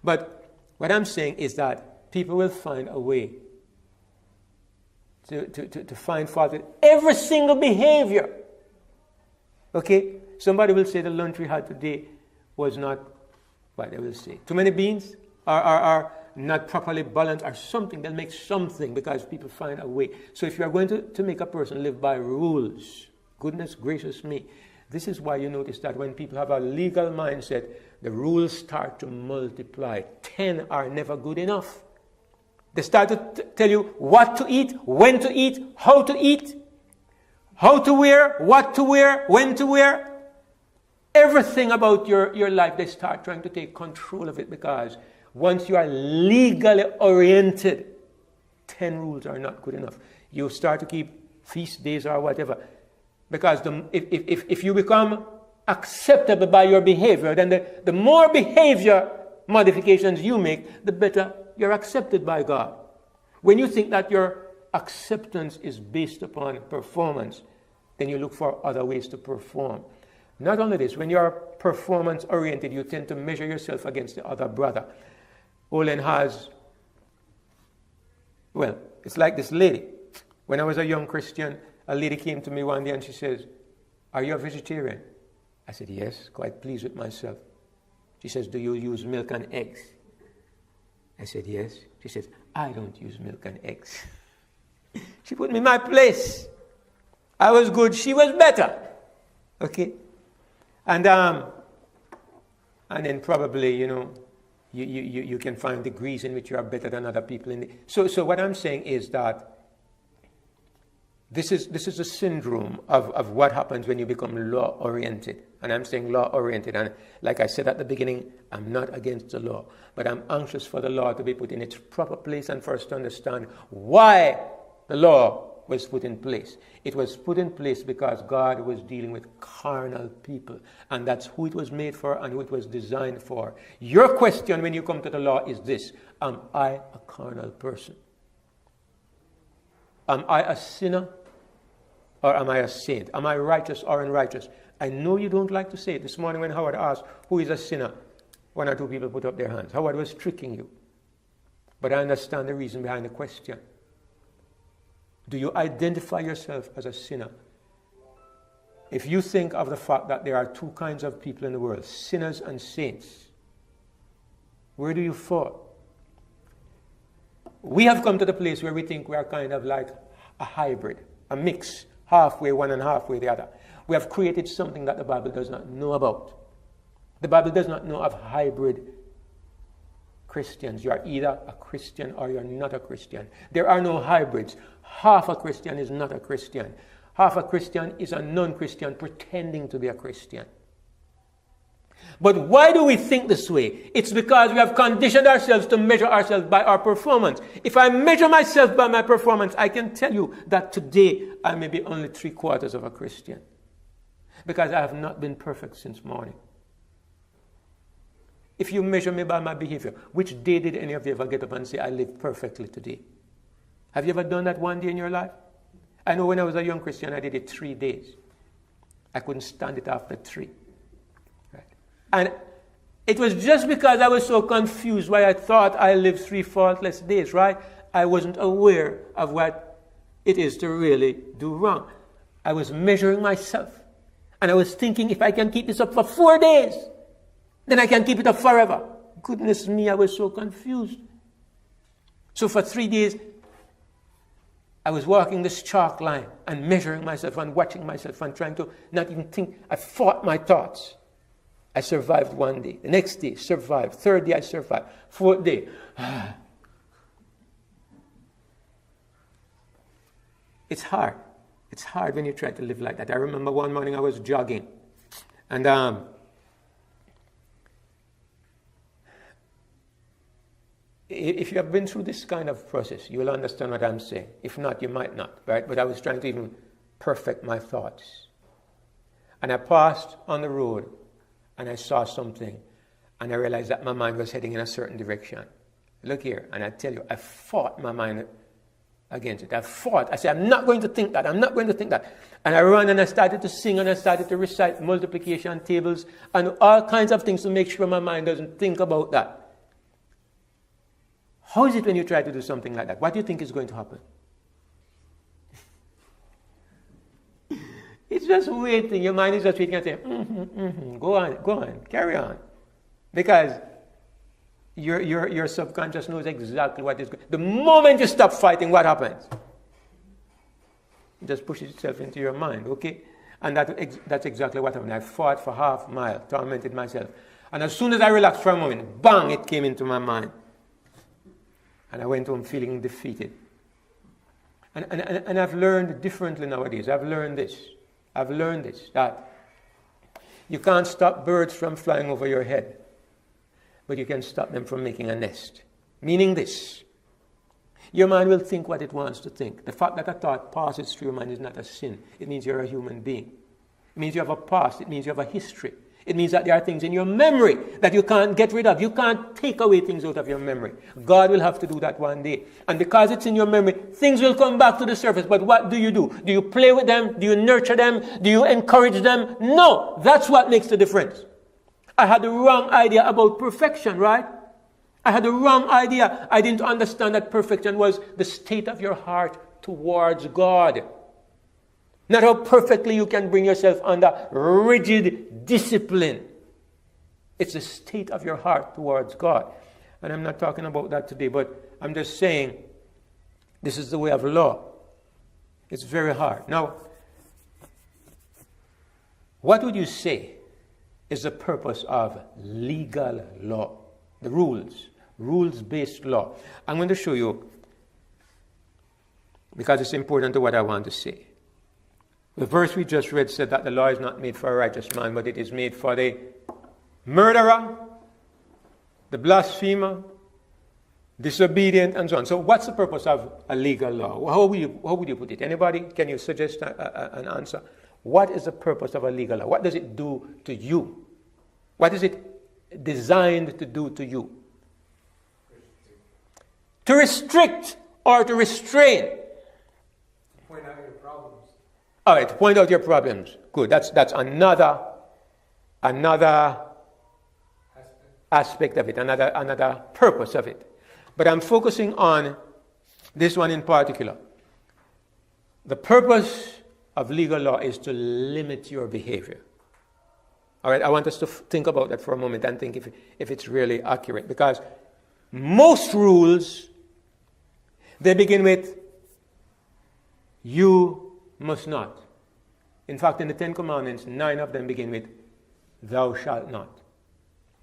But what I'm saying is that people will find a way to find fault with every single behavior. Okay? Somebody will say the lunch we had today was not, what they will say, too many beans are not properly balanced or something. They'll make something because people find a way. So if you are going to make a person live by rules, goodness gracious me, this is why you notice that when people have a legal mindset, the rules start to multiply. 10 are never good enough. They start to tell you what to eat, when to eat, how to eat. how to wear, what to wear, when to wear. Everything about your life, they start trying to take control of it, because once you are legally oriented, 10 rules are not good enough. You start to keep feast days or whatever. Because if you become acceptable by your behavior, then the more behavior modifications you make, the better you're accepted by God. When you think that your acceptance is based upon performance, then you look for other ways to perform. Not only this, when you're performance oriented, you tend to measure yourself against the other brother. Olin has, well, it's like this lady. When I was a young Christian, a lady came to me one day and she says, "Are you a vegetarian?" I said, "Yes, quite pleased with myself." She says, "Do you use milk and eggs?" I said, "Yes." She says, "I don't use milk and eggs." She put me in my place. I was good, she was better. Okay? And then probably, you can find degrees in which you are better than other people. So what I'm saying is that this is a syndrome of what happens when you become law-oriented. And I'm saying law-oriented. And like I said at the beginning, I'm not against the law. But I'm anxious for the law to be put in its proper place and for us to understand why the law was put in place. It was put in place because God was dealing with carnal people. And that's who it was made for and who it was designed for. Your question when you come to the law is this: am I a carnal person? Am I a sinner or am I a saint? Am I righteous or unrighteous? I know you don't like to say it. This morning when Howard asked, who is a sinner? 1 or 2 people put up their hands. Howard was tricking you. But I understand the reason behind the question. Do you identify yourself as a sinner? If you think of the fact that there are 2 kinds of people in the world, sinners and saints, where do you fall? We have come to the place where we think we are kind of like a hybrid, a mix, halfway one and halfway the other. We have created something that the Bible does not know about. The Bible does not know of hybrid Christians. You are either a Christian or you're not a Christian. There are no hybrids. Half a Christian is not a Christian. Half a Christian is a non-Christian pretending to be a Christian. But why do we think this way? It's because we have conditioned ourselves to measure ourselves by our performance. If I measure myself by my performance, I can tell you that today I may be only 3/4 of a Christian. Because I have not been perfect since morning. If you measure me by my behavior, which day did any of you ever get up and say, I lived perfectly today? Have you ever done that one day in your life? I know when I was a young Christian, I did it 3 days. I couldn't stand it after 3. Right? And it was just because I was so confused why I thought I lived 3 faultless days, right? I wasn't aware of what it is to really do wrong. I was measuring myself. And I was thinking, if I can keep this up for 4 days, then I can keep it up forever. Goodness me, I was so confused. So for 3 days, I was walking this chalk line and measuring myself and watching myself and trying to not even think. I fought my thoughts. I survived 1 day. The next day, survived. 3rd day, I survived. 4th day. It's hard. It's hard when you try to live like that. I remember one morning I was jogging. And if you have been through this kind of process, you will understand what I'm saying. If not, you might not, right? But I was trying to even perfect my thoughts. And I passed on the road, and I saw something, and I realized that my mind was heading in a certain direction. Look here, and I tell you, I fought my mind against it. I fought. I said, I'm not going to think that. I'm not going to think that. And I ran, and I started to sing, and I started to recite multiplication tables, and all kinds of things to make sure my mind doesn't think about that. How is it when you try to do something like that? What do you think is going to happen? It's just waiting. Your mind is just waiting and saying, go on, carry on. Because your subconscious knows exactly what is going on. The moment you stop fighting, what happens? It just pushes itself into your mind, okay? And that's exactly what happened. I fought for half a mile, tormented myself. And as soon as I relaxed for a moment, bang, it came into my mind. And I went home feeling defeated. And I've learned differently nowadays. I've learned this, that you can't stop birds from flying over your head, but you can stop them from making a nest. Meaning this, your mind will think what it wants to think. The fact that a thought passes through your mind is not a sin. It means you're a human being. It means you have a past. It means you have a history. It means that there are things in your memory that you can't get rid of. You can't take away things out of your memory. God will have to do that one day. And because it's in your memory, things will come back to the surface. But what do? Do you play with them? Do you nurture them? Do you encourage them? No. That's what makes the difference. I had the wrong idea about perfection, right? I had the wrong idea. I didn't understand that perfection was the state of your heart towards God. Not how perfectly you can bring yourself under rigid discipline. It's the state of your heart towards God. And I'm not talking about that today, but I'm just saying this is the way of law. It's very hard. Now, what would you say is the purpose of legal law? The rules-based law. I'm going to show you because it's important to what I want to say. The verse we just read said that the law is not made for a righteous man, but it is made for the murderer, the blasphemer, disobedient, and so on. So what's the purpose of a legal law? How would you put it? Anybody? Can you suggest an answer? What is the purpose of a legal law? What does it do to you? What is it designed to do to you? To restrict or to restrain. Point out your problems. All right, point out your problems. Good. That's another aspect of it, another purpose of it. But I'm focusing on this one in particular. The purpose of legal law is to limit your behavior. All right, I want us to think about that for a moment and think if it's really accurate. Because most rules, they begin with, you must not. In fact, in the 10 Commandments, 9 of them begin with, thou shalt not.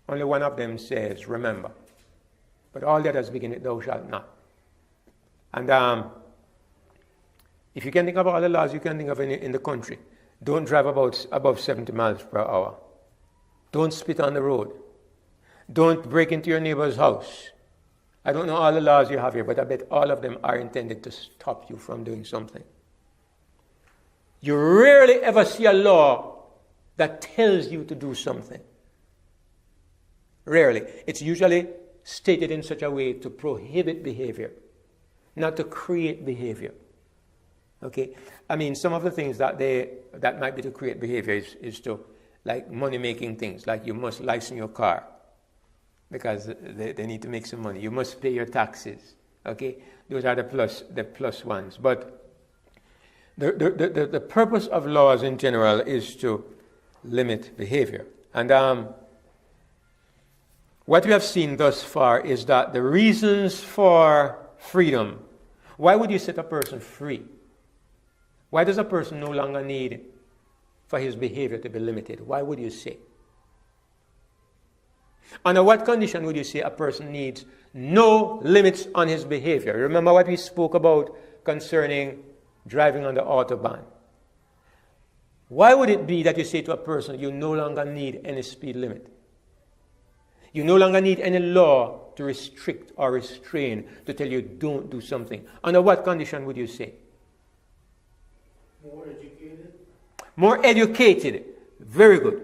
Only one of them says, remember. But all the others begin with, thou shalt not. And if you can think of all the laws you can think of in the country, don't drive above 70 miles per hour. Don't spit on the road. Don't break into your neighbor's house. I don't know all the laws you have here, but I bet all of them are intended to stop you from doing something. You rarely ever see a law that tells you to do something. Rarely. It's usually stated in such a way to prohibit behavior, not to create behavior. Okay? I mean, some of the things that might be to create behavior is to, like money-making things, like you must license your car because they need to make some money. You must pay your taxes. Okay? Those are the plus ones. But the purpose of laws in general is to limit behavior. And what we have seen thus far is that the reasons for freedom, why would you set a person free? Why does a person no longer need for his behavior to be limited? Why would you say? Under what condition would you say a person needs no limits on his behavior? Remember what we spoke about concerning driving on the Autobahn. Why would it be that you say to a person, you no longer need any speed limit? You no longer need any law to restrict or restrain, to tell you don't do something. Under what condition would you say? More educated. More educated. Very good.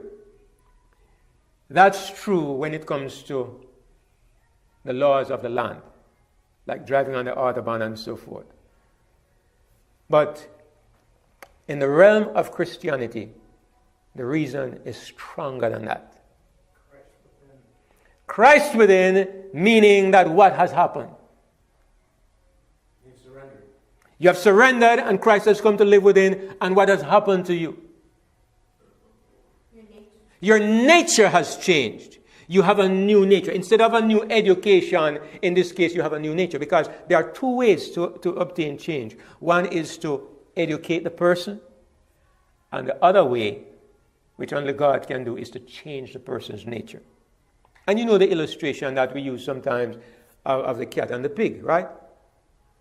That's true when it comes to the laws of the land, like driving on the Autobahn and so forth. But in the realm of Christianity, the reason is stronger than that. Christ within, meaning that what has happened? You've surrendered. You have surrendered and Christ has come to live within, and what has happened to you? Your nature has changed. You have a new nature. Instead of a new education, in this case, you have a new nature, because there are two ways to obtain change. One is to educate the person, and the other way, which only God can do, is to change the person's nature. And you know the illustration that we use sometimes of the cat and the pig, right?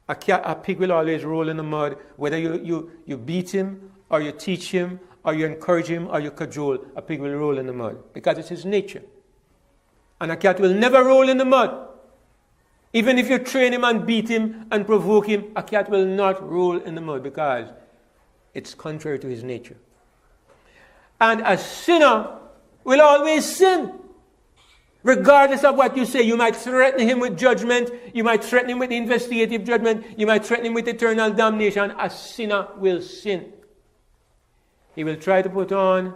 A pig will always roll in the mud, whether you beat him, or you teach him, or you encourage him, or you cajole, a pig will roll in the mud, because it's his nature. And a cat will never roll in the mud. Even if you train him and beat him and provoke him, a cat will not roll in the mud, because it's contrary to his nature. And a sinner will always sin. Regardless of what you say, you might threaten him with judgment, you might threaten him with investigative judgment, you might threaten him with eternal damnation. A sinner will sin. He will try to put on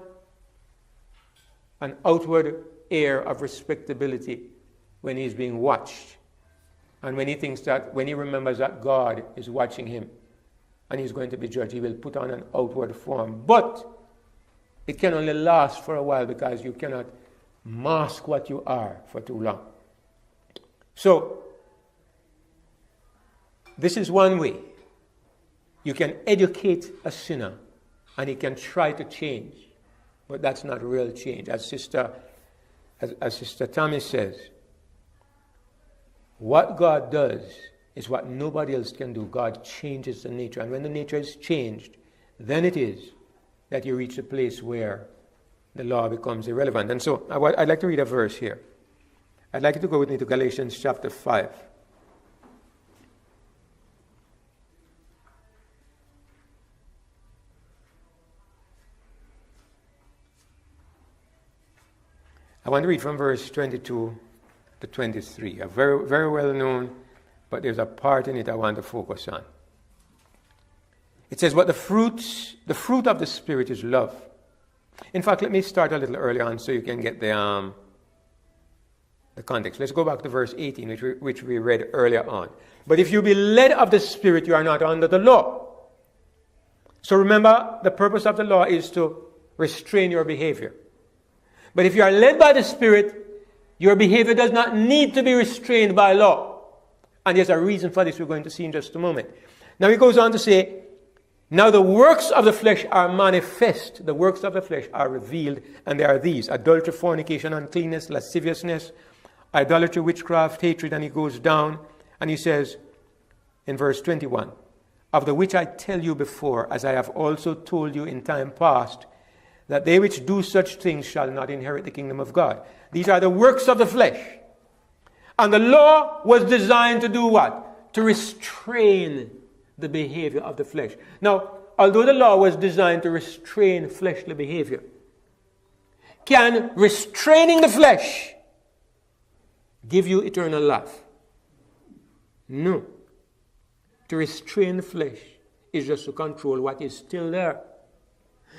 an outward air of respectability when he's being watched. And when he remembers that God is watching him and he's going to be judged, he will put on an outward form. But it can only last for a while, because you cannot mask what you are for too long. So, this is one way. You can educate a sinner and he can try to change, but that's not real change. As Sister Tammy says, what God does is what nobody else can do. God changes the nature, and when the nature is changed, then it is that you reach a place where the law becomes irrelevant. And so I'd like to read a verse here. I'd like you to go with me to Galatians chapter 5. I want to read from verse 22 to 23. A very, very well known, but there's a part in it I want to focus on. It says, but the fruit of the Spirit is love. In fact, let me start a little early on so you can get the context. Let's go back to verse 18, which we read earlier on. But if you be led of the Spirit, you are not under the law. So remember, the purpose of the law is to restrain your behavior. But if you are led by the Spirit, your behavior does not need to be restrained by law. And there's a reason for this we're going to see in just a moment. Now he goes on to say, now the works of the flesh are manifest. The works of the flesh are revealed, and they are these: adultery, fornication, uncleanness, lasciviousness, idolatry, witchcraft, hatred. And he goes down and he says in verse 21, of the which I tell you before, as I have also told you in time past, that they which do such things shall not inherit the kingdom of God. These are the works of the flesh. And the law was designed to do what? To restrain the behavior of the flesh. Now, although the law was designed to restrain fleshly behavior, can restraining the flesh give you eternal life? No. To restrain the flesh is just to control what is still there.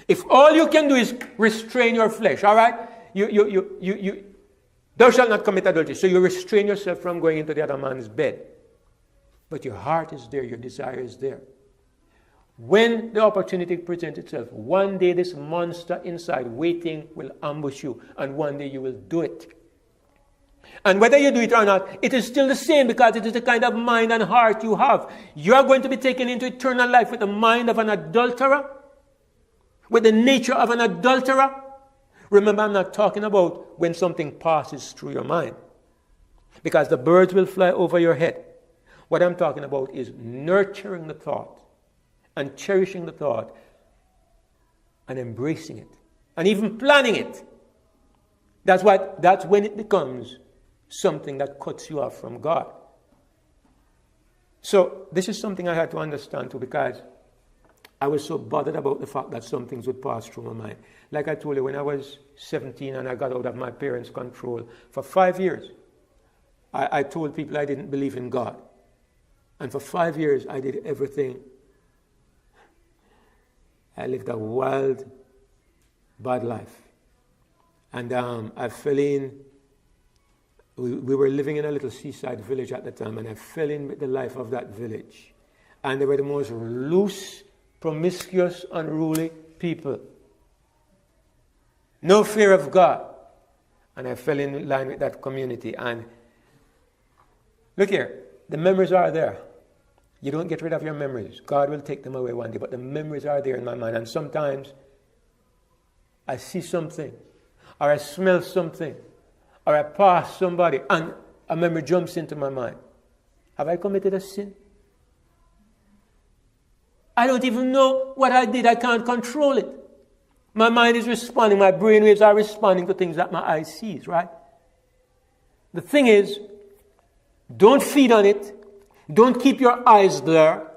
If all you can do is restrain your flesh, all right? Thou shalt not commit adultery. So you restrain yourself from going into the other man's bed. But your heart is there, your desire is there. When the opportunity presents itself, one day this monster inside waiting will ambush you, and one day you will do it. And whether you do it or not, it is still the same, because it is the kind of mind and heart you have. You are going to be taken into eternal life with the mind of an adulterer, with the nature of an adulterer. Remember, I'm not talking about when something passes through your mind, because the birds will fly over your head. What I'm talking about is nurturing the thought and cherishing the thought and embracing it and even planning it. That's when it becomes something that cuts you off from God. So this is something I had to understand too, because I was so bothered about the fact that some things would pass through my mind. Like I told you, when I was 17 and I got out of my parents' control, for 5 years, I told people I didn't believe in God. And for 5 years, I did everything. I lived a wild, bad life. And I fell in. We were living in a little seaside village at the time, and I fell in with the life of that village. And they were the most loose, promiscuous, unruly people. No fear of God. And I fell in line with that community. And look here, the memories are there. You don't get rid of your memories. God will take them away one day, but the memories are there in my mind. And sometimes I see something, or I smell something, or I pass somebody, and a memory jumps into my mind. Have I committed a sin? I don't even know what I did. I can't control it. My mind is responding. My brain waves are responding to things that my eye sees, right? The thing is, don't feed on it. Don't keep your eyes there.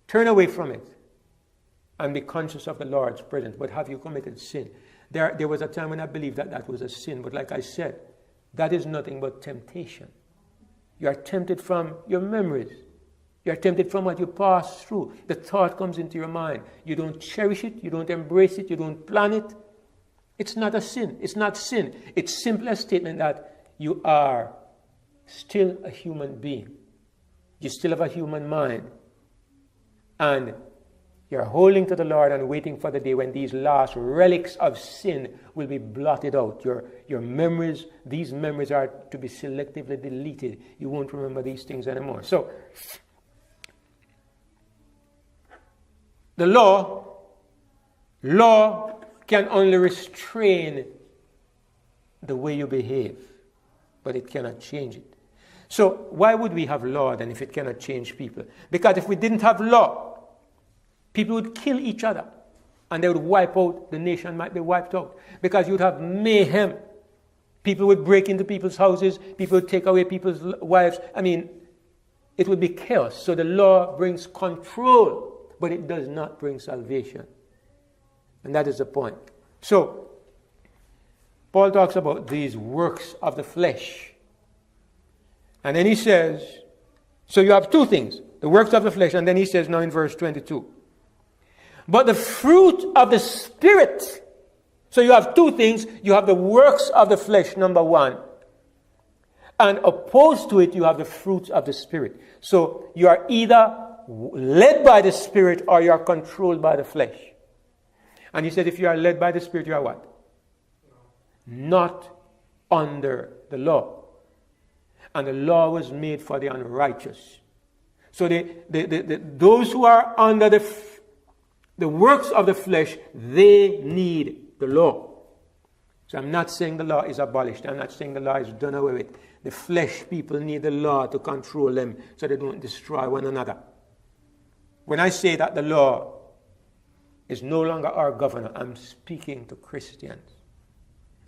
Turn away from it and be conscious of the Lord's presence. But have you committed sin? There was a time when I believed that was a sin. But like I said, that is nothing but temptation. You are tempted from your memories. You are tempted from what you pass through. The thought comes into your mind. You don't cherish it. You don't embrace it. You don't plan it. It's not a sin. It's not sin. It's simply a statement that you are still a human being. You still have a human mind. And you're holding to the Lord and waiting for the day when these last relics of sin will be blotted out. Your memories, these memories are to be selectively deleted. You won't remember these things anymore. So, the law can only restrain the way you behave, but it cannot change it. So why would we have law then if it cannot change people? Because if we didn't have law, people would kill each other and they would wipe out, the nation might be wiped out. Because you'd have mayhem. People would break into people's houses, people would take away people's wives. I mean, it would be chaos. So the law brings control, but it does not bring salvation. And that is the point. So, Paul talks about these works of the flesh. And then he says, so you have two things, the works of the flesh, and then he says now in verse 22, but the fruit of the Spirit. So you have two things. You have the works of the flesh, number one. And opposed to it, you have the fruits of the Spirit. So you are either led by the Spirit or you are controlled by the flesh. And he said if you are led by the Spirit, you are what? Not under the law. And the law was made for the unrighteous. So those who are under the works of the flesh, they need the law. So I'm not saying the law is abolished. I'm not saying the law is done away with. The flesh people need the law to control them so they don't destroy one another. When I say that the law is no longer our governor, I'm speaking to Christians.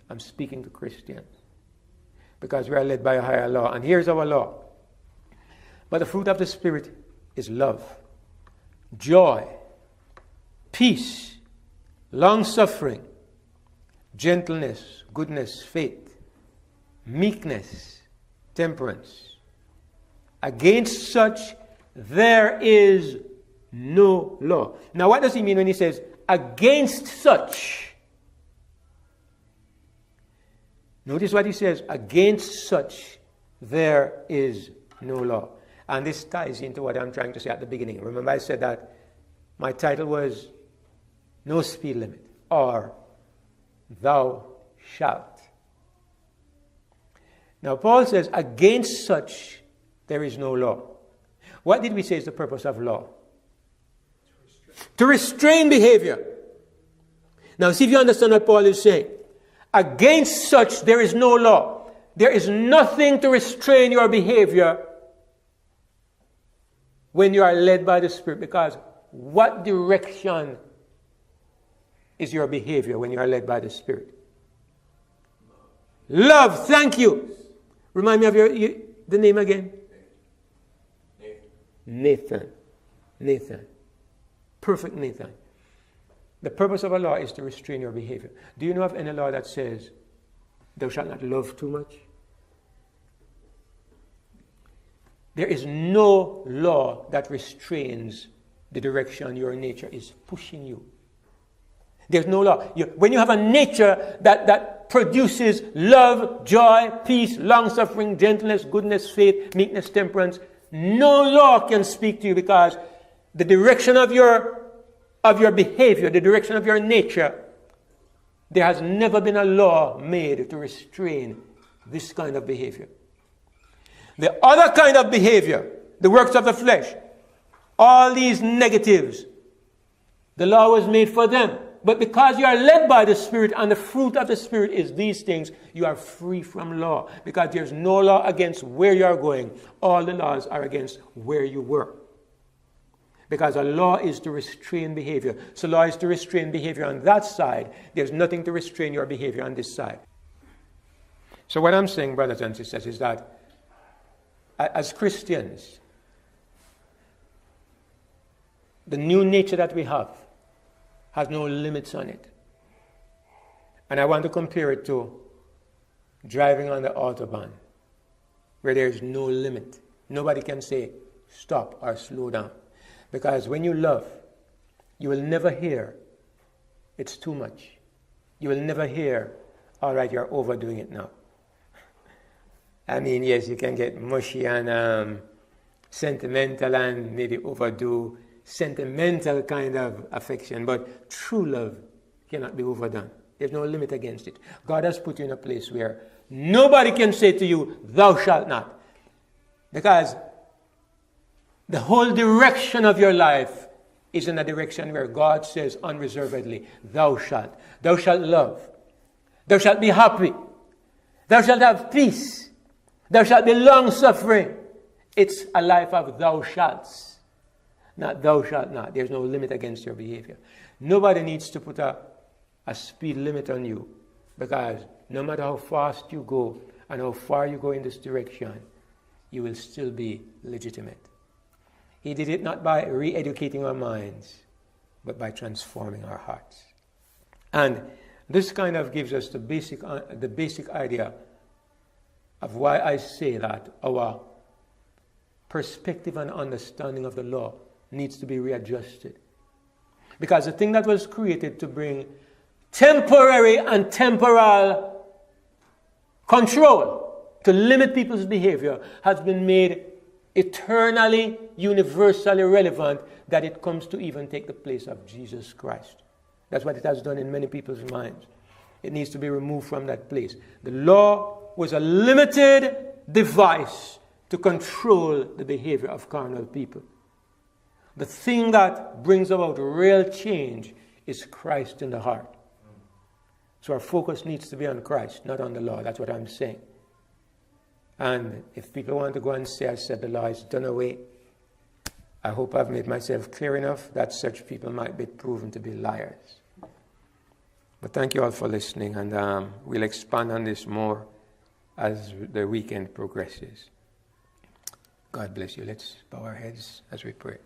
I'm speaking to Christians. Because we are led by a higher law. And here's our law. But the fruit of the Spirit is love, joy, peace, long-suffering, gentleness, goodness, faith, meekness, temperance. Against such there is no law. Now what does he mean when he says, against such? Notice what he says, against such there is no law. And this ties into what I'm trying to say at the beginning. Remember I said that my title was No Speed Limit or Thou Shalt. Now Paul says, against such there is no law. What did we say is the purpose of law? To restrain behavior. Now see if you understand what Paul is saying. Against such there is no law. There is nothing to restrain your behavior when you are led by the Spirit. Because what direction is your behavior when you are led by the Spirit? Love. Thank you. Remind me of the name again. Nathan. Perfect Nathan. The purpose of a law is to restrain your behavior. Do you know of any law that says, thou shalt not love too much? There is no law that restrains the direction your nature is pushing you. There's no law. When you have a nature that produces love, joy, peace, long-suffering, gentleness, goodness, faith, meekness, temperance, no law can speak to you because the direction of your behavior, the direction of your nature, there has never been a law made to restrain this kind of behavior. The other kind of behavior, the works of the flesh, all these negatives, the law was made for them. But because you are led by the Spirit and the fruit of the Spirit is these things, you are free from law. Because there's no law against where you are going. All the laws are against where you were. Because a law is to restrain behavior. So law is to restrain behavior on that side. There's nothing to restrain your behavior on this side. So what I'm saying, brothers and sisters, is that as Christians, the new nature that we have has no limits on it. And I want to compare it to driving on the Autobahn, where there is no limit. Nobody can say stop or slow down. Because when you love, you will never hear it's too much. You will never hear, all right, you're overdoing it now. I mean, yes, you can get mushy and sentimental and maybe overdo sentimental kind of affection, but true love cannot be overdone. There's no limit against it. God has put you in a place where nobody can say to you, thou shalt not. Because the whole direction of your life is in a direction where God says unreservedly, thou shalt. Thou shalt love. Thou shalt be happy. Thou shalt have peace. Thou shalt be long-suffering. It's a life of thou shalts, not thou shalt not. There's no limit against your behavior. Nobody needs to put a speed limit on you, because no matter how fast you go and how far you go in this direction, you will still be legitimate. He did it not by re-educating our minds, but by transforming our hearts. And this kind of gives us the basic idea of why I say that our perspective and understanding of the law needs to be readjusted. Because the thing that was created to bring temporary and temporal control, to limit people's behavior, has been made eternally, universally relevant, that it comes to even take the place of Jesus Christ. That's what it has done in many people's minds. It needs to be removed from that place. The law was a limited device to control the behavior of carnal people. The thing that brings about real change is Christ in the heart. So our focus needs to be on Christ, not on the law. That's what I'm saying. And if people want to go and say, I said the law is done away, I hope I've made myself clear enough that such people might be proven to be liars. But thank you all for listening, and we'll expand on this more as the weekend progresses. God bless you. Let's bow our heads as we pray.